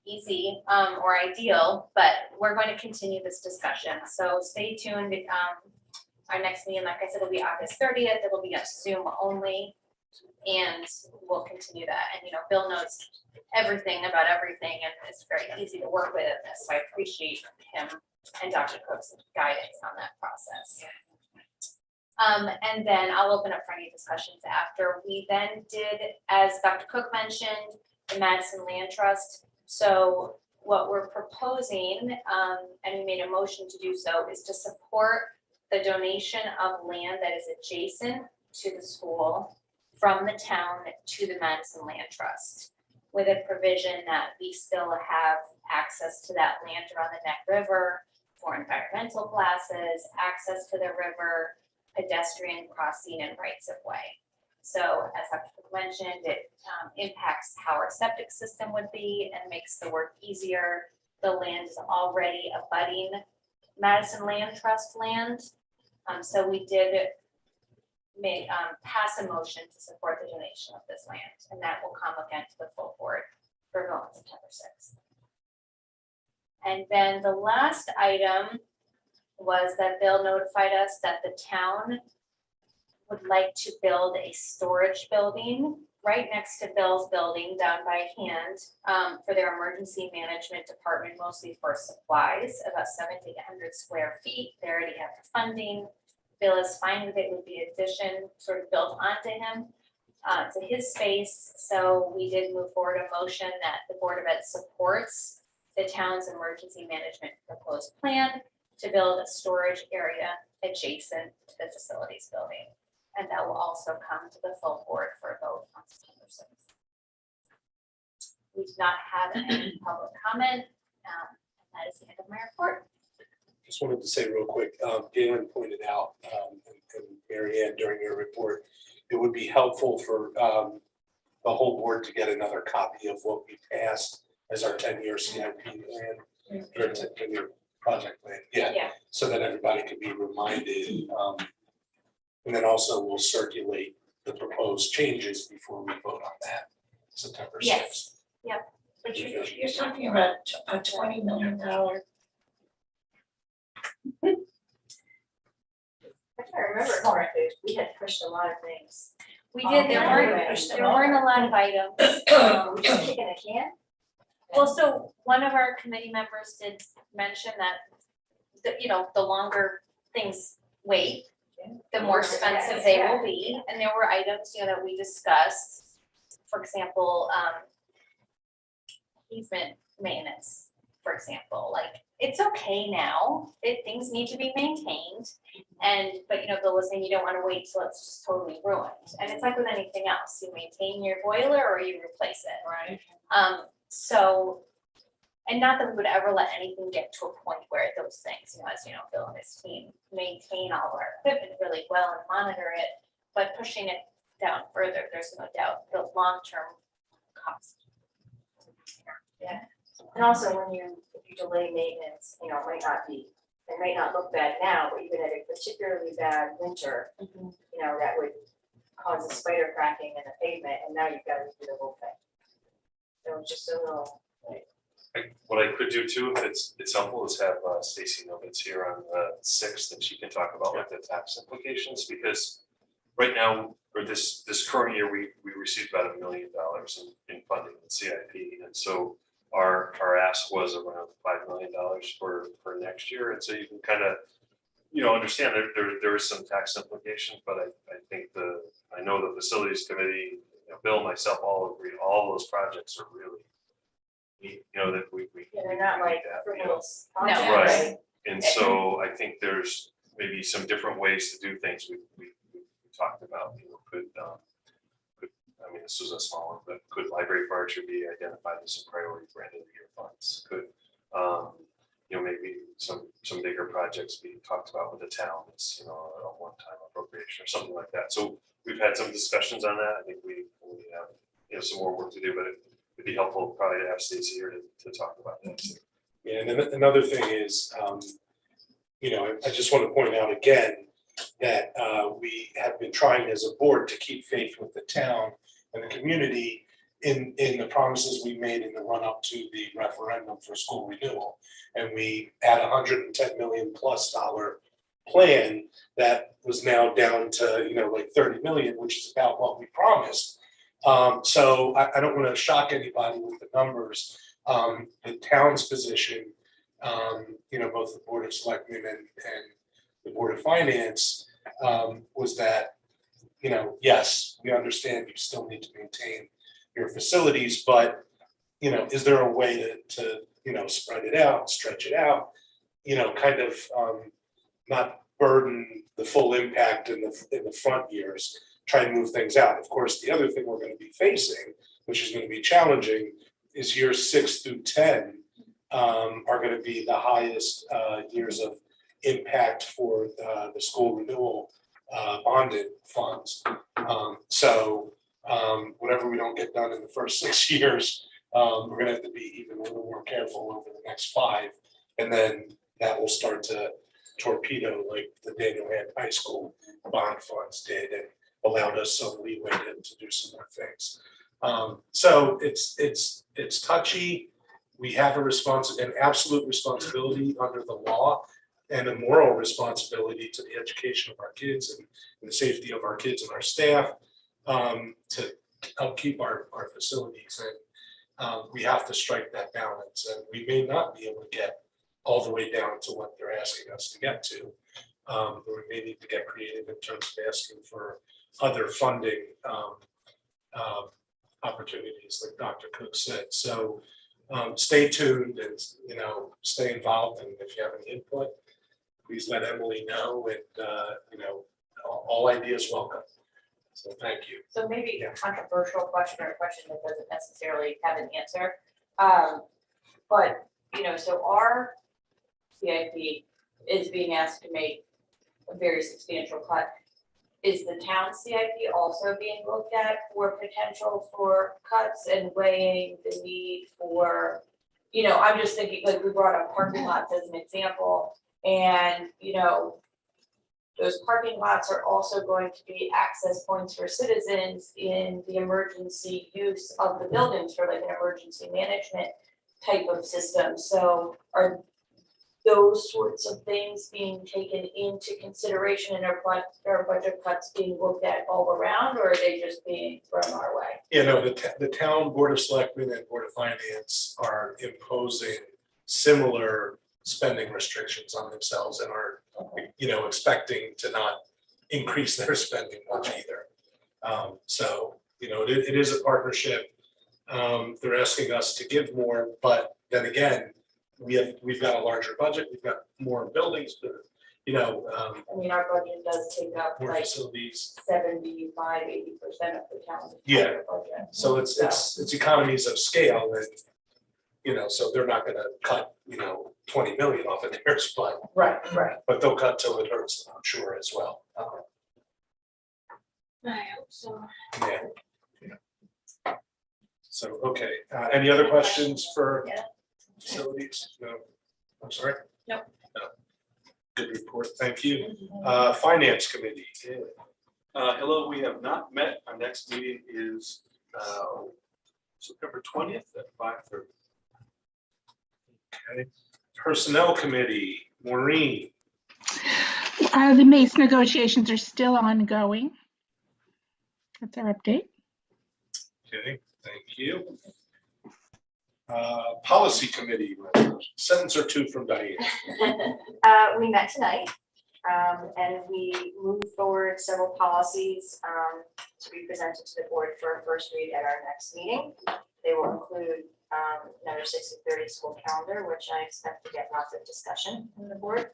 easy or ideal, but we're going to continue this discussion. So stay tuned. Our next meeting, like I said, will be August 30th. It will be a Zoom only And we'll continue that. And, Bill knows everything about everything and it's very easy to work with in this. So I appreciate him and Dr. Cook's guidance on that process. And then I'll open up for any discussions after. We then did, as Dr. Cook mentioned, the Madison Land Trust. So what we're proposing, and we made a motion to do so, is to support the donation of land that is adjacent to the school from the town to the Madison Land Trust, with a provision that we still have access to that land around the Neck River for environmental classes, access to the river, pedestrian crossing and rights of way. So as Dr. Cook mentioned, it impacts how our septic system would be and makes the work easier. The land is already abutting Madison Land Trust land. So we did pass a motion to support the donation of this land, and that will come again to the full board for vote on September 6th. And then the last item was that Bill notified us that the town would like to build a storage building right next to Bill's building down by hand for their emergency management department, mostly for supplies, about 700 to 800 square feet. They already have the funding. Bill is fine with it, with the addition sort of built onto him, to his space. So we did move forward a motion that the Board of Ed supports the town's emergency management proposed plan to build a storage area adjacent to the facilities building. And that will also come to the full board for a vote on September 6th. We do not have any public comment. And that is the end of my report. Just wanted to say real quick, Galen pointed out, and Mary Ann during your report, it would be helpful for the whole board to get another copy of what we passed as our 10-year CIP plan, or 10-year project plan, yeah, so that everybody could be reminded. And then also we'll circulate the proposed changes before we vote on that September 6th. Yes. Yep. But you're talking about a $20 million. If I remember correctly, we had pushed a lot of things. We did, there weren't a lot of items. We're just kicking a can. Well, so one of our committee members did mention that, the longer things wait, the more expensive they will be. And there were items, that we discussed, for example, easement maintenance, for example, like, it's okay now, things need to be maintained. But Bill was saying you don't want to wait till it's just totally ruined. And it's like with anything else, you maintain your boiler or you replace it. Right. So, and not that we would ever let anything get to a point where those things, as you know, Bill and his team maintain all of our equipment really well and monitor it, but pushing it down further, there's no doubt the long-term cost. Yeah. And also if you delay maintenance, it might not look bad now, but even at a particularly bad winter, that would cause a spider cracking in the pavement, and now you've got to do the whole thing. So just a little. What I could do too, if it's helpful, is have Stacy Novitz here on the 6th, and she can talk about like the tax implications, because right now, for this current year, we received about $1 million in funding in CIP, and so our ask was around $5 million for next year, and so you can kind of understand there is some tax implications, but I think I know the facilities committee, Bill, myself, all agree all those projects are really that we they're not like that, frivolous. No. right. And so I think there's maybe some different ways to do things we talked about. Could I mean, this was a small one, but could library furniture be identified as a priority for end of the year funds? Could maybe some bigger projects be talked about with the town as a one-time appropriation or something like that. So we've had some discussions on that. I think we have some more work to do, but it'd be helpful probably to have Stacy here to talk about that. Yeah, and then another thing is, I just want to point out again that we have been trying as a board to keep faith with the town and the community in the promises we made in the run up to the referendum for school renewal. And we had $110 million+ plan that was now down to, like 30 million, which is about what we promised. So I don't want to shock anybody with the numbers. The town's position, both the Board of Selectmen and the Board of Finance, was that, yes, we understand you still need to maintain your facilities, but, is there a way to spread it out, stretch it out, kind of not burden the full impact in the front years, try and move things out. Of course, the other thing we're going to be facing, which is going to be challenging, is years 6 through 10 are going to be the highest years of impact for the school renewal bonded funds. So whatever we don't get done in the first 6 years, we're going to have to be even a little more careful over the next 5, and then that will start to torpedo like the Daniel Hand High School bond funds did, and allowed us some leeway to do some more things. So it's touchy. We have an absolute responsibility under the law and a moral responsibility to the education of our kids and the safety of our kids and our staff, to help keep our facilities. And we have to strike that balance, and we may not be able to get all the way down to what they're asking us to get to. We may need to get creative in terms of asking for other funding opportunities, like Dr. Cook said. So stay tuned and stay involved. And if you have any input, please let Emily know. And all ideas welcome. So thank you. So maybe a controversial question, or a question that doesn't necessarily have an answer. But, so our CIP is being asked to make a very substantial cut. Is the town CIP also being looked at for potential for cuts and weighing the need for, I'm just thinking, like, we brought up parking lots as an example, and, those parking lots are also going to be access points for citizens in the emergency use of the buildings for like an emergency management type of system. So are those sorts of things being taken into consideration, and are budget cuts being looked at all around, or are they just being thrown our way? The town Board of Selectmen and Board of Finance are imposing similar spending restrictions on themselves and are, expecting to not increase their spending much either. So, it is a partnership. They're asking us to give more, but then again, we've got a larger budget, we've got more buildings, but Our budget does take up more like facilities. 75-80% of the town's Yeah. budget. So it's economies of scale, and so they're not gonna cut 20 million off of theirs, but Right. they'll cut till it hurts them, I'm sure, as well. I hope so. Yeah. So, okay, any other questions for Yeah. facilities? No, I'm sorry? Nope. No. Good report, thank you. Finance Committee. Hello, we have not met. Our next meeting is September 20th at 5:30. Okay. Personnel Committee, Maureen. The MACE negotiations are still ongoing. That's our update. Okay, thank you. Policy Committee, sentence or two from Diane. We met tonight, and we moved forward several policies to be presented to the board for a first read at our next meeting. They will include another 60/30 school calendar, which I expect to get lots of discussion from the board.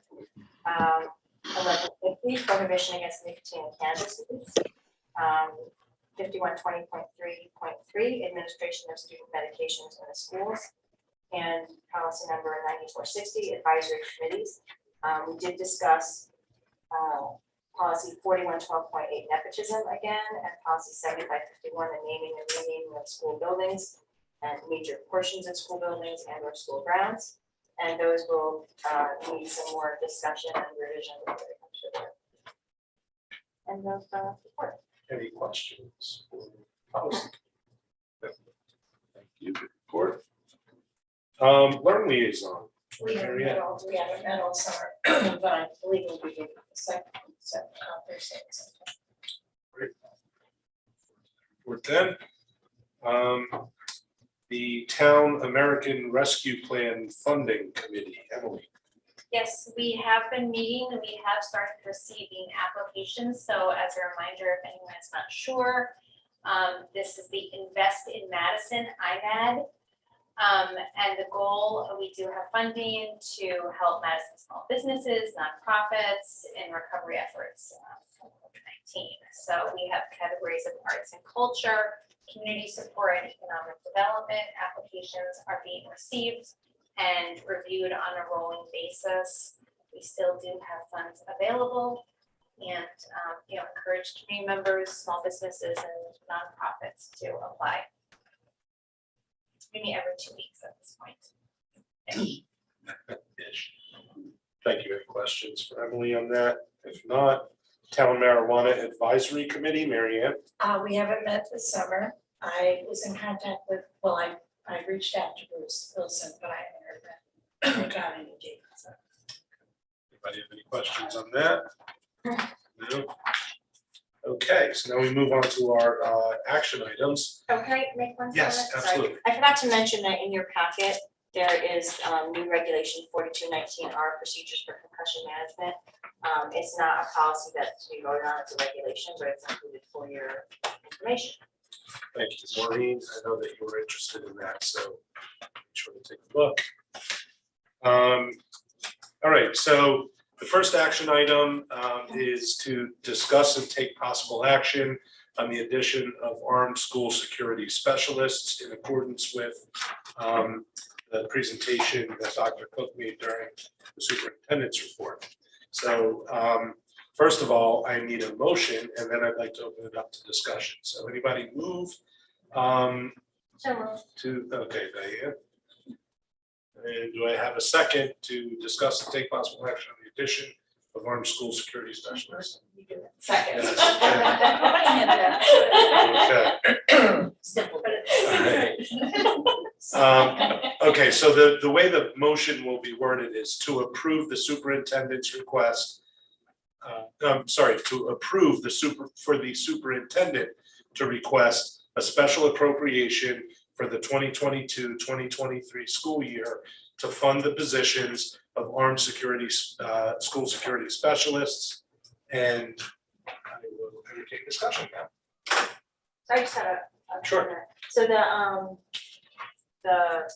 1150, prohibition against nicotine and cannabis use. 5120.3.3, administration of student medications in the schools. And policy number 9460, advisory committees. We did discuss policy 4112.8, nepotism again, and policy 7551, the naming and renaming of school buildings and major portions of school buildings and or school grounds. And those will need some more discussion and revision when it comes to that. And those report. Any questions? Policy. Thank you, good report. Learn Liaison, We haven't Mary Ann. met all, we haven't met all summer, but I believe we'll be doing the second, Thursday. For then, the Town American Rescue Plan Funding Committee, Emily. Yes, we have been meeting and we have started receiving applications. So as a reminder, if anyone is not sure, this is the Invest in Madison IMAD. And the goal, we do have funding to help Madison small businesses, nonprofits in recovery efforts from COVID-19. So we have categories of arts and culture, community support and economic development. Applications are being received and reviewed on a rolling basis. We still do have funds available and encourage community members, small businesses and nonprofits to apply. We meet every 2 weeks at this point. Thank you. Any questions for Emily on that? If not, Town Marijuana Advisory Committee, Mary Ann. We haven't met this summer. I was in contact with, well, I reached out to Bruce Wilson, but I haven't heard back. Got any date, so. Anybody have any questions on that? No. Okay, so now we move on to our action items. Oh, can I make one comment? Yes, Sorry. absolutely. I forgot to mention that in your packet, there is new regulation 4219R procedures for concussion management. It's not a policy that's to be voted on, it's a regulation, but it's included for your information. Thank you, Maureen. I know that you were interested in that, so make sure to take a look. All right, so the first action item is to discuss and take possible action on the addition of armed school security specialists in accordance with the presentation that Dr. Cook made during the superintendent's report. So first of all, I need a motion, and then I'd like to open it up to discussion. So anybody move to, okay, Diane. And do I have a second to discuss and take possible action on the addition of armed school security specialists? Second. Okay. Simple. Okay, so the way the motion will be worded is to approve the superintendent's request. I'm sorry, to approve for the superintendent to request a special appropriation for the 2022-2023 school year to fund the positions of armed security, school security specialists. And I will entertain discussion now. So I just had a Sure. comment. So the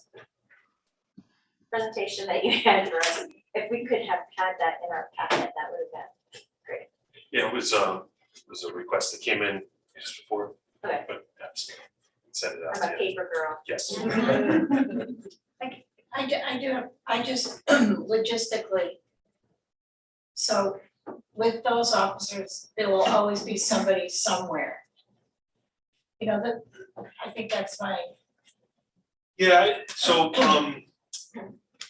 presentation that you had for us, if we could have had that in our packet, that would have been great. Yeah, it was a request that came in just before. Okay. But send it out. I'm a paper girl. Yes. I just logistically. So with those officers, there will always be somebody somewhere. You know, that, I think that's my. Yeah, so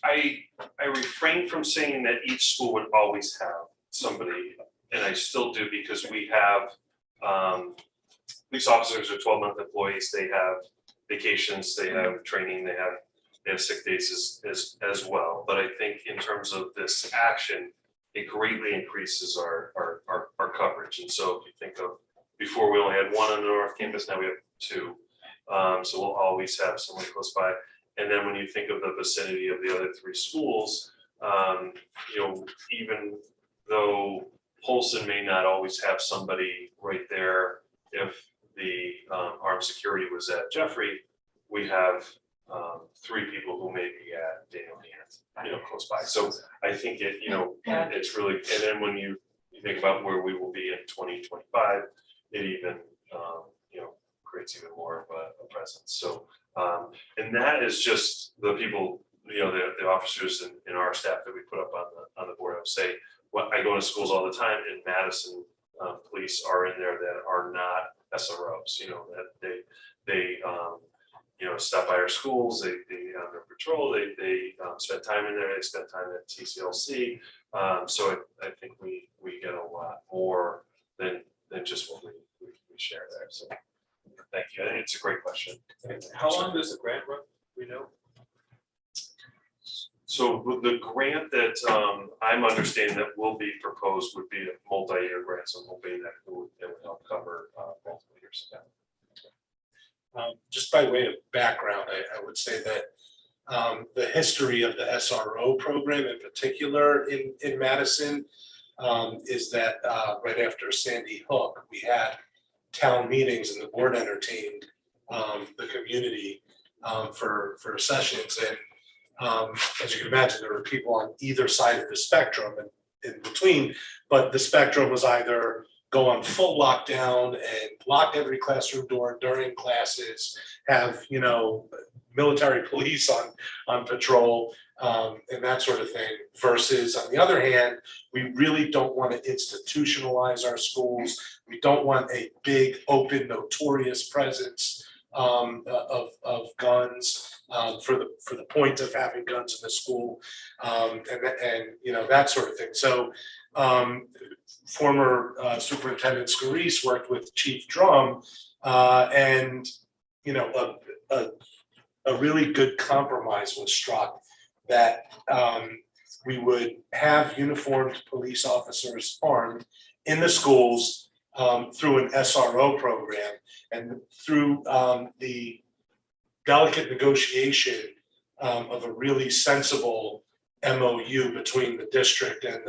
I refrain from saying that each school would always have somebody, and I still do because we have police officers are 12-month employees, they have vacations, they have training, they have sick days as well. But I think in terms of this action, it greatly increases our coverage. And so if you think of, before we only had one on the North Campus, now we have two. So we'll always have someone close by. And then when you think of the vicinity of the other three schools, even though Polson may not always have somebody right there, if the armed security was at Jeffrey, we have three people who may be at Daniel Hand, close by. So I think it's really, and then when you think about where we will be in 2025, it even, creates even more of a presence. So, and that is just the people, the officers in our staff that we put up on the board. I would say, I go to schools all the time, and Madison police are in there that are not SROs, that they stop by our schools, they on their patrol, they spend time in there, they spend time at TCLC. So I think we get a lot more than just what we share there. So thank you. I think it's a great question. How long does the grant run? We know. So with the grant that I'm understanding that will be proposed would be a multi-year grant, so hoping that it would help cover multiple years. Just by way of background, I would say that the history of the SRO program in particular in Madison is that right after Sandy Hook, we had town meetings and the board entertained the community for sessions. And as you can imagine, there were people on either side of the spectrum and in between, but the spectrum was either go on full lockdown and lock every classroom door during classes, have, you know, military police on patrol, and that sort of thing, versus on the other hand, we really don't want to institutionalize our schools. We don't want a big, open, notorious presence of guns for the point of having guns in the school, and you know, that sort of thing. So former Superintendent Scarice worked with Chief Drum, and you know, a really good compromise was struck that we would have uniformed police officers armed in the schools through an SRO program, and through the delicate negotiation of a really sensible MOU between the district and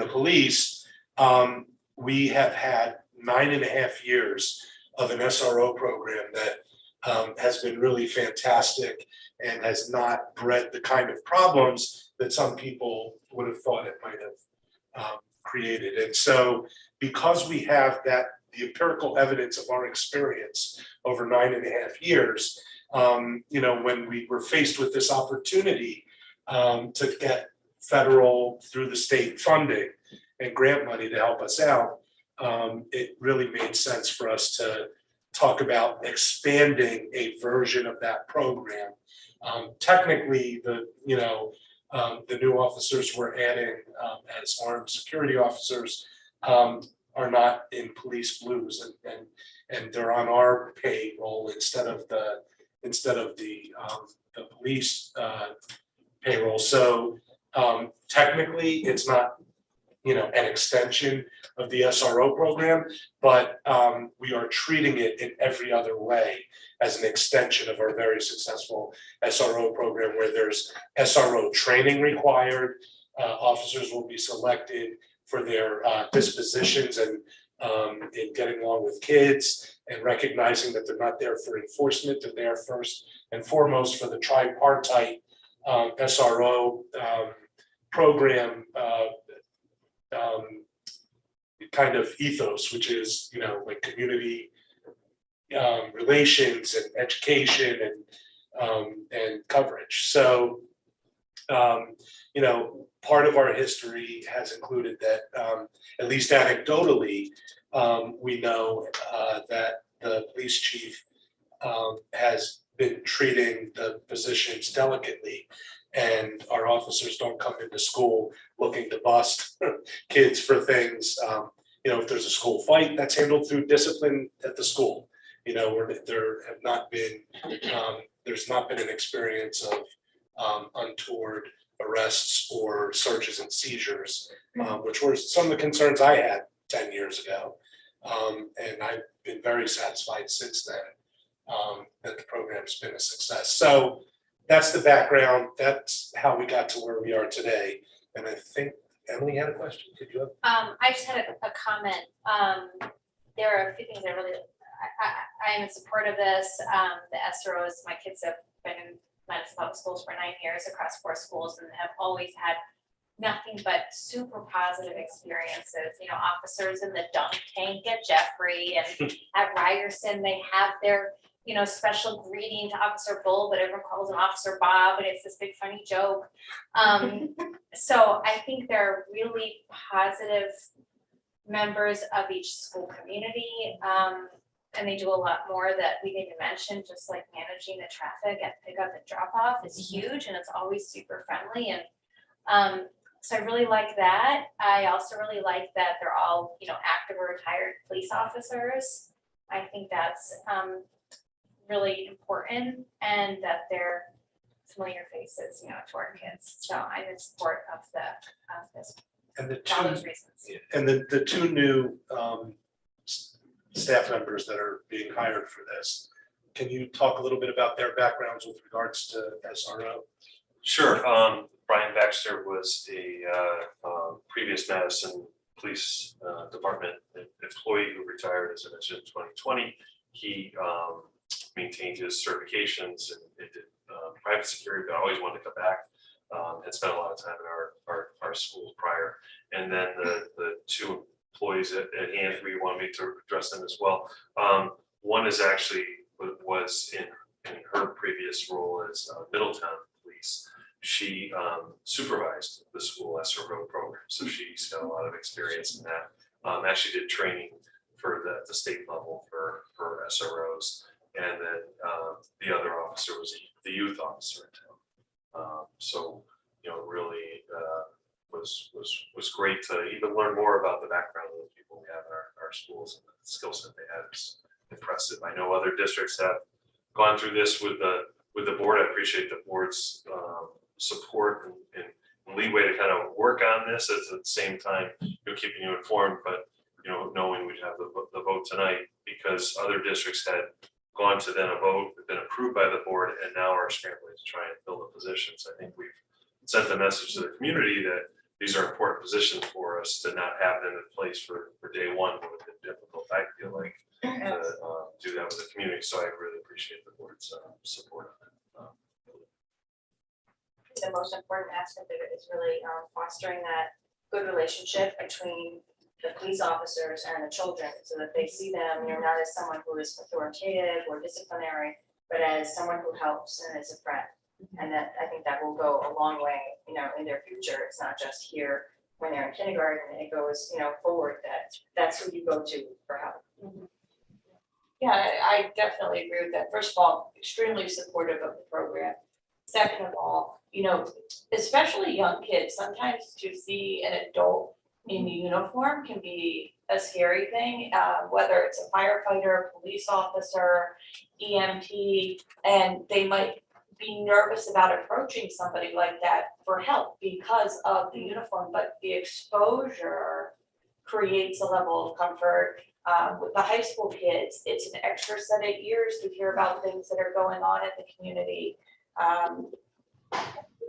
the police. We have had 9.5 years of an SRO program that has been really fantastic and has not bred the kind of problems that some people would have thought it might have created. And so because we have the empirical evidence of our experience over 9.5 years, you know, when we were faced with this opportunity to get federal through the state funding and grant money to help us out, it really made sense for us to talk about expanding a version of that program. Technically, the new officers we're adding as armed security officers are not in police blues, and they're on our payroll instead of the police payroll. So technically, it's not, you know, an extension of the SRO program, but we are treating it in every other way as an extension of our very successful SRO program, where there's SRO training required. Officers will be selected for their dispositions and in getting along with kids, and recognizing that they're not there for enforcement, they're there first and foremost for the tripartite SRO program kind of ethos, which is, you know, like community relations and education and coverage. So, you know, part of our history has included that, at least anecdotally, we know that the police chief has been treating the positions delicately, and our officers don't come into school looking to bust kids for things. You know, if there's a school fight, that's handled through discipline at the school. You know, where there's not been an experience of untoward arrests or searches and seizures, which were some of the concerns I had 10 years ago. And I've been very satisfied since then that the program's been a success. So that's the background. That's how we got to where we are today. And I think Emily had a question. Did you have? I just had a comment. There are a few things I am in support of this. The SROs, my kids have been in Madison Public Schools for 9 years across 4 schools and have always had nothing but super positive experiences. You know, officers in the dunk tank at Jeffrey and at Ryerson, they have their, you know, special greeting to Officer Bull, but everyone calls him Officer Bob, and it's this big funny joke. So I think they're really positive members of each school community. And they do a lot more that we didn't mention, just like managing the traffic at pickup and drop off is huge, and it's always super friendly. And so I really like that. I also really like that they're all, you know, active or retired police officers. I think that's really important, and that they're familiar faces, you know, to our kids. So I'm in support of this And the for all those two, reasons. and the two new staff members that are being hired for this, can you talk a little bit about their backgrounds with regards to SRO? Sure. Brian Baxter was a previous Madison Police Department employee who retired, as I mentioned, in 2020. He maintained his certifications and did private security, but always wanted to come back. Had spent a lot of time in our schools prior. And then the two employees at hand, we want me to address them as well. One is actually was in her previous role as Middletown Police. She supervised the school Sro Program, so she's got a lot of experience in that. Actually did training for the state level for SROs, and then the other officer was the youth officer in town. So you know, really was great to even learn more about the background of the people we have in our schools, and the skill set they have is impressive. I know other districts have gone through this with the board. I appreciate the board's support and leeway to kind of work on this at the same time, you know, keeping you informed, but you know, knowing we'd have the vote tonight, because other districts had gone to then a vote, been approved by the board, and now are scrambling to try and fill the positions. I think we've sent the message to the community that these are important positions for us. To not have them in place for day one would have been difficult, I feel like, to do that with the community. So I really appreciate the board's support on that. The most important aspect of it is really fostering that good relationship between the police officers and the children, so that they see them, you know, not as someone who is authoritative or disciplinary, but as someone who helps and is a friend. And that, I think that will go a long way, you know, in their future. It's not just here when they're in kindergarten, it goes, you know, forward, that's who you go to for help. Yeah, I definitely agree with that. First of all, extremely supportive of the program. Second of all, you know, especially young kids, sometimes to see an adult in uniform can be a scary thing, whether it's a firefighter, police officer, EMT, and they might be nervous about approaching somebody like that for help because of the uniform, but the exposure creates a level of comfort. With the high school kids, it's an extra set of ears to hear about things that are going on in the community.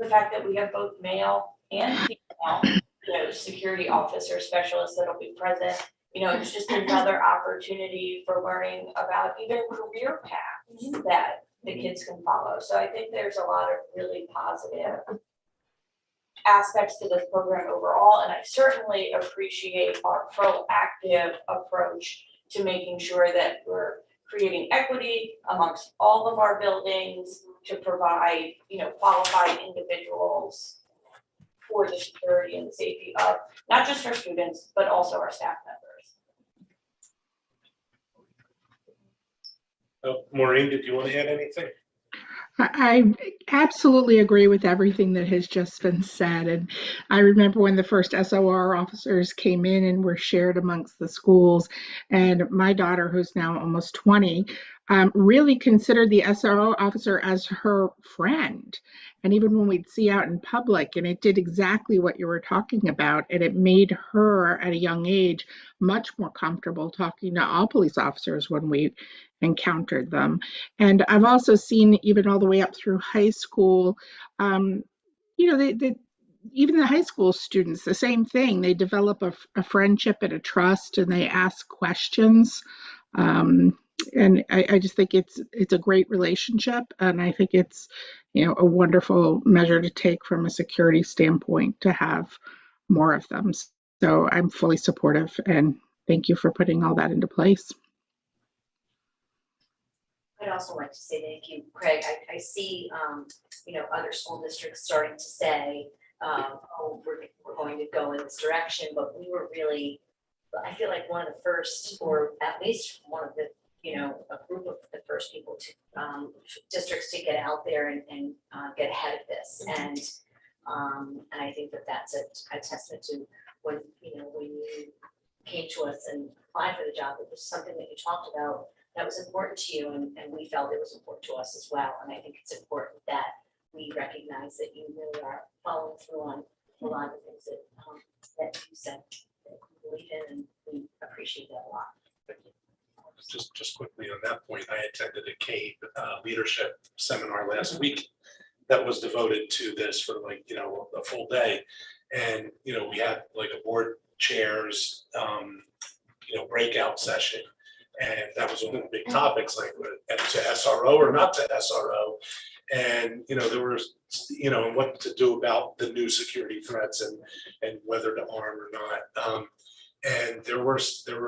The fact that we have both male and female, you know, security officer specialists that'll be present, you know, it's just another opportunity for learning about even career paths that the kids can follow. So I think there's a lot of really positive aspects to this program overall, and I certainly appreciate our proactive approach to making sure that we're creating equity amongst all of our buildings to provide, you know, qualified individuals for the security and the safety of not just our students, but also our staff members. Maureen, did you want to add anything? I absolutely agree with everything that has just been said. And I remember when the first SOR officers came in and were shared amongst the schools, and my daughter, who's now almost 20, really considered the SRO officer as her friend. And even when we'd see out in public, and it did exactly what you were talking about, and it made her at a young age much more comfortable talking to all police officers when we encountered them. And I've also seen, even all the way up through high school, you know, even the high school students, the same thing. They develop a friendship and a trust, and they ask questions. And I just think it's a great relationship, and I think it's, you know, a wonderful measure to take from a security standpoint to have more of them. So I'm fully supportive, and thank you for putting all that into place. I'd also like to say thank you, Craig. I see, you know, other school districts starting to say, oh, we're going to go in this direction, but we were really, I feel like one of the first, or at least one of the, you know, a group of the first people to districts to get out there and get ahead of this. And I think that that's a testament to when, you know, when you came to us and applied for the job, it was something that you talked about that was important to you, and we felt it was important to us as well. And I think it's important that we recognize that you really are following through on a lot of the things that you said that you believe in, and we appreciate that a lot. Just quickly on that point, I attended a CAPE leadership seminar last week that was devoted to this for a full day. And, we had like a board chairs, breakout session. And that was one of the big topics, like to SRO or not to SRO. And, there was, what to do about the new security threats and whether to arm or not. And there were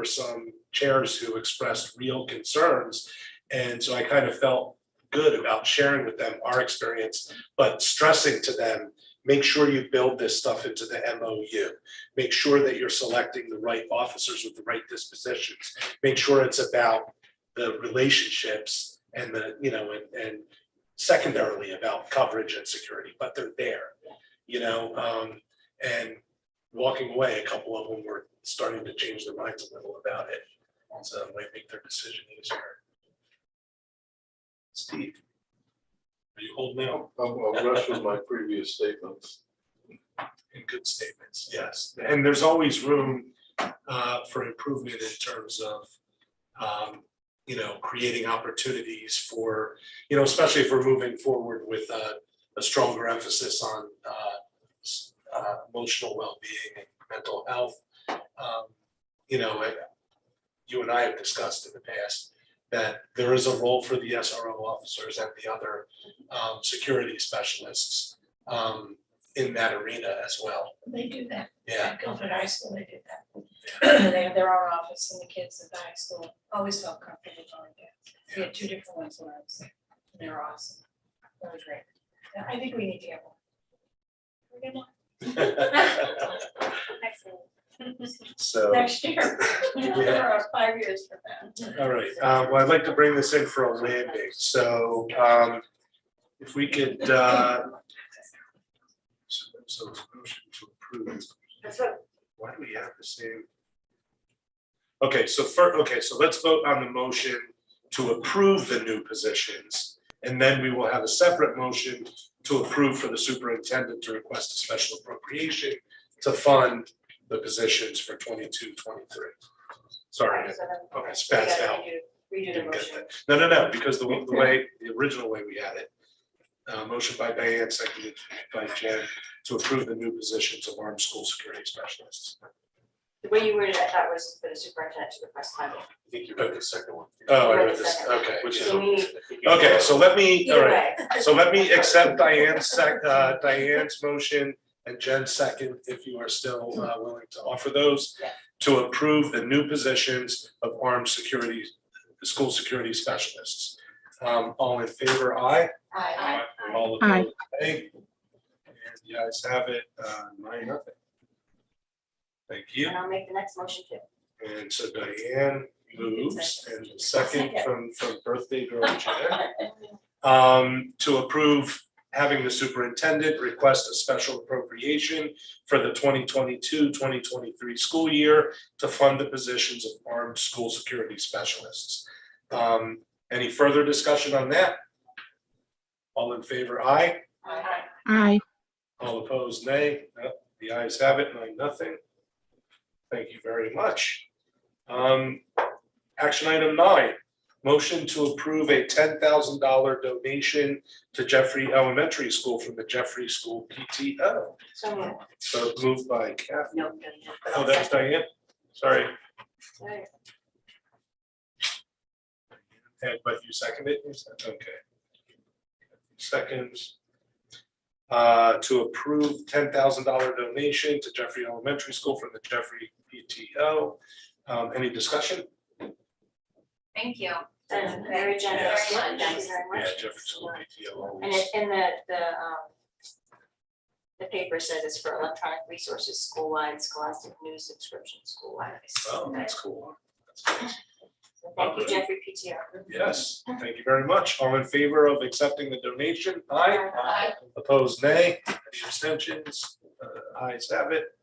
some chairs who expressed real concerns. And so I kind of felt good about sharing with them our experience, but stressing to them, make sure you build this stuff into the MOU. Make sure that you're selecting the right officers with the right dispositions. Make sure it's about the relationships and and secondarily about coverage and security, but they're there, and walking away, a couple of them were starting to change their minds a little about it. So it might make their decision easier. Steve, are you holding out? I'll rush with my previous statements. In good statements, yes. And there's always room for improvement in terms of, creating opportunities for, especially if we're moving forward with a stronger emphasis on emotional well-being and mental health. You and I have discussed in the past that there is a role for the SRO officers and the other security specialists in that arena as well. They do that. Yeah. At Guilford High School, they did that. They have their own office, and the kids at the high school always felt comfortable going there. We had 2 different ones when I was there. They were awesome. That was great. Yeah, I think we need to get one. We're gonna So, next year. There are 5 years from now. all right, well, I'd like to bring this in for a landing. So if we could, so motion to approve. That's what, Why do we have the same? Okay, so let's vote on the motion to approve the new positions. And then we will have a separate motion to approve for the superintendent to request a special appropriation to fund the positions for 22-23. Sorry, so then okay, spazzed out. redo the Didn't get motion. that. No, because the original way we had it. Motion by Diane, seconded by Jen to approve the new positions of armed school security specialists. The way you worded it, I thought was for the superintendent to request funding. I think you read the second one. Oh, I Read read the this, second. okay. Which is. So we need- Okay, so let me, all Either right, way. so let me accept Diane's motion and Jen's second, if you are still willing to offer those, Yeah. to approve the new positions of armed security, school security specialists. All in favor, aye? Aye. And all Aye. opposed, nay? And the ayes have it, 9-0. Thank you. And I'll make the next motion too. And so Diane moves, and the second from birthday girl Jen. To approve having the superintendent request a special appropriation for the 2022-2023 school year to fund the positions of armed school security specialists. Any further discussion on that? All in favor, aye. Aye. All opposed, nay. No, the ayes have it, 9-0. Thank you very much. Action item 9, motion to approve a $10,000 donation to Jeffrey Elementary School from the Jeffrey School PTO. So moved. So moved by Kathy. No. Oh, that's Diane. Sorry. And but you seconded it? Okay. Seconds. To approve $10,000 donation to Jeffrey Elementary School from the Jeffrey PTO. Any discussion? Thank you. And very generous. Very much. Thank you very Yeah, much. Jeffrey School PTO And always. the paper says it's for electronic resources, school-wide, scholastic news subscription, school-wide. Oh, that's cool. That's cool. So thank you, Jeffrey PTO. Yes, thank you very much. All in favor of accepting the donation? Aye. Aye. Opposed, nay. Any abstentions? Ayes have it.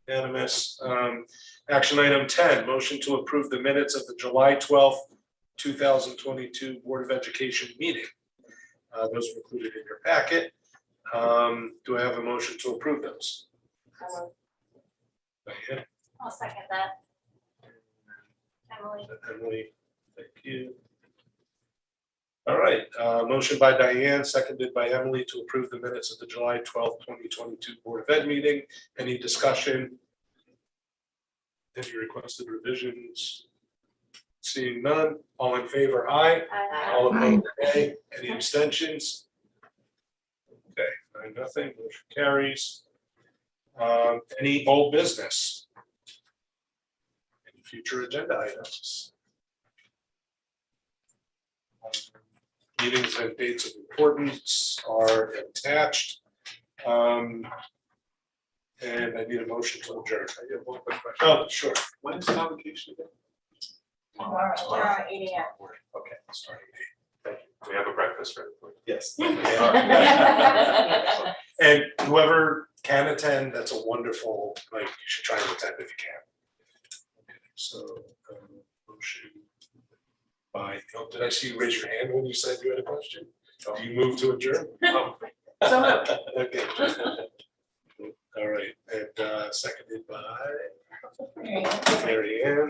Unanimous. Action item 10, motion to approve the minutes of the July 12th, 2022 Board of Education meeting. Those are included in your packet. Do I have a motion to approve those? Diane, I'll second that. Emily. Emily, thank you. All right, motion by Diane, seconded by Emily to approve the minutes of the July 12th, 2022 Board of Ed meeting. Any discussion? Any requested revisions? Seeing none, all in favor, aye. All opposed, nay. Any abstentions? Okay, 9-0, motion carries. Any old business? Any future agenda items? Meetings and dates of importance are attached. And I need a motion to adjourn. I have one quick question. Oh, sure. When is convocation again? Tomorrow, 8 AM. Okay, starting date. Thank you. We have a breakfast ready for you. Yes. And whoever can attend, that's a wonderful, like, you should try and attend if you can. Okay, so, motion by, oh, did I see you raise your hand when you said you had a question? Do you move to adjourn? Okay. All right, and seconded by Mary Ann.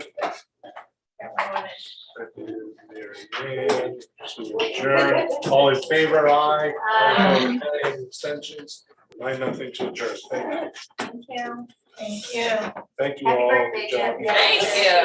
Mary Ann, to adjourn. All in favor, aye. Aye. Any abstentions? 9-0 to adjourn. Thank you. Thank you. Thank you. Thank you Happy all. birthday, Good job. Jeff. Thank you.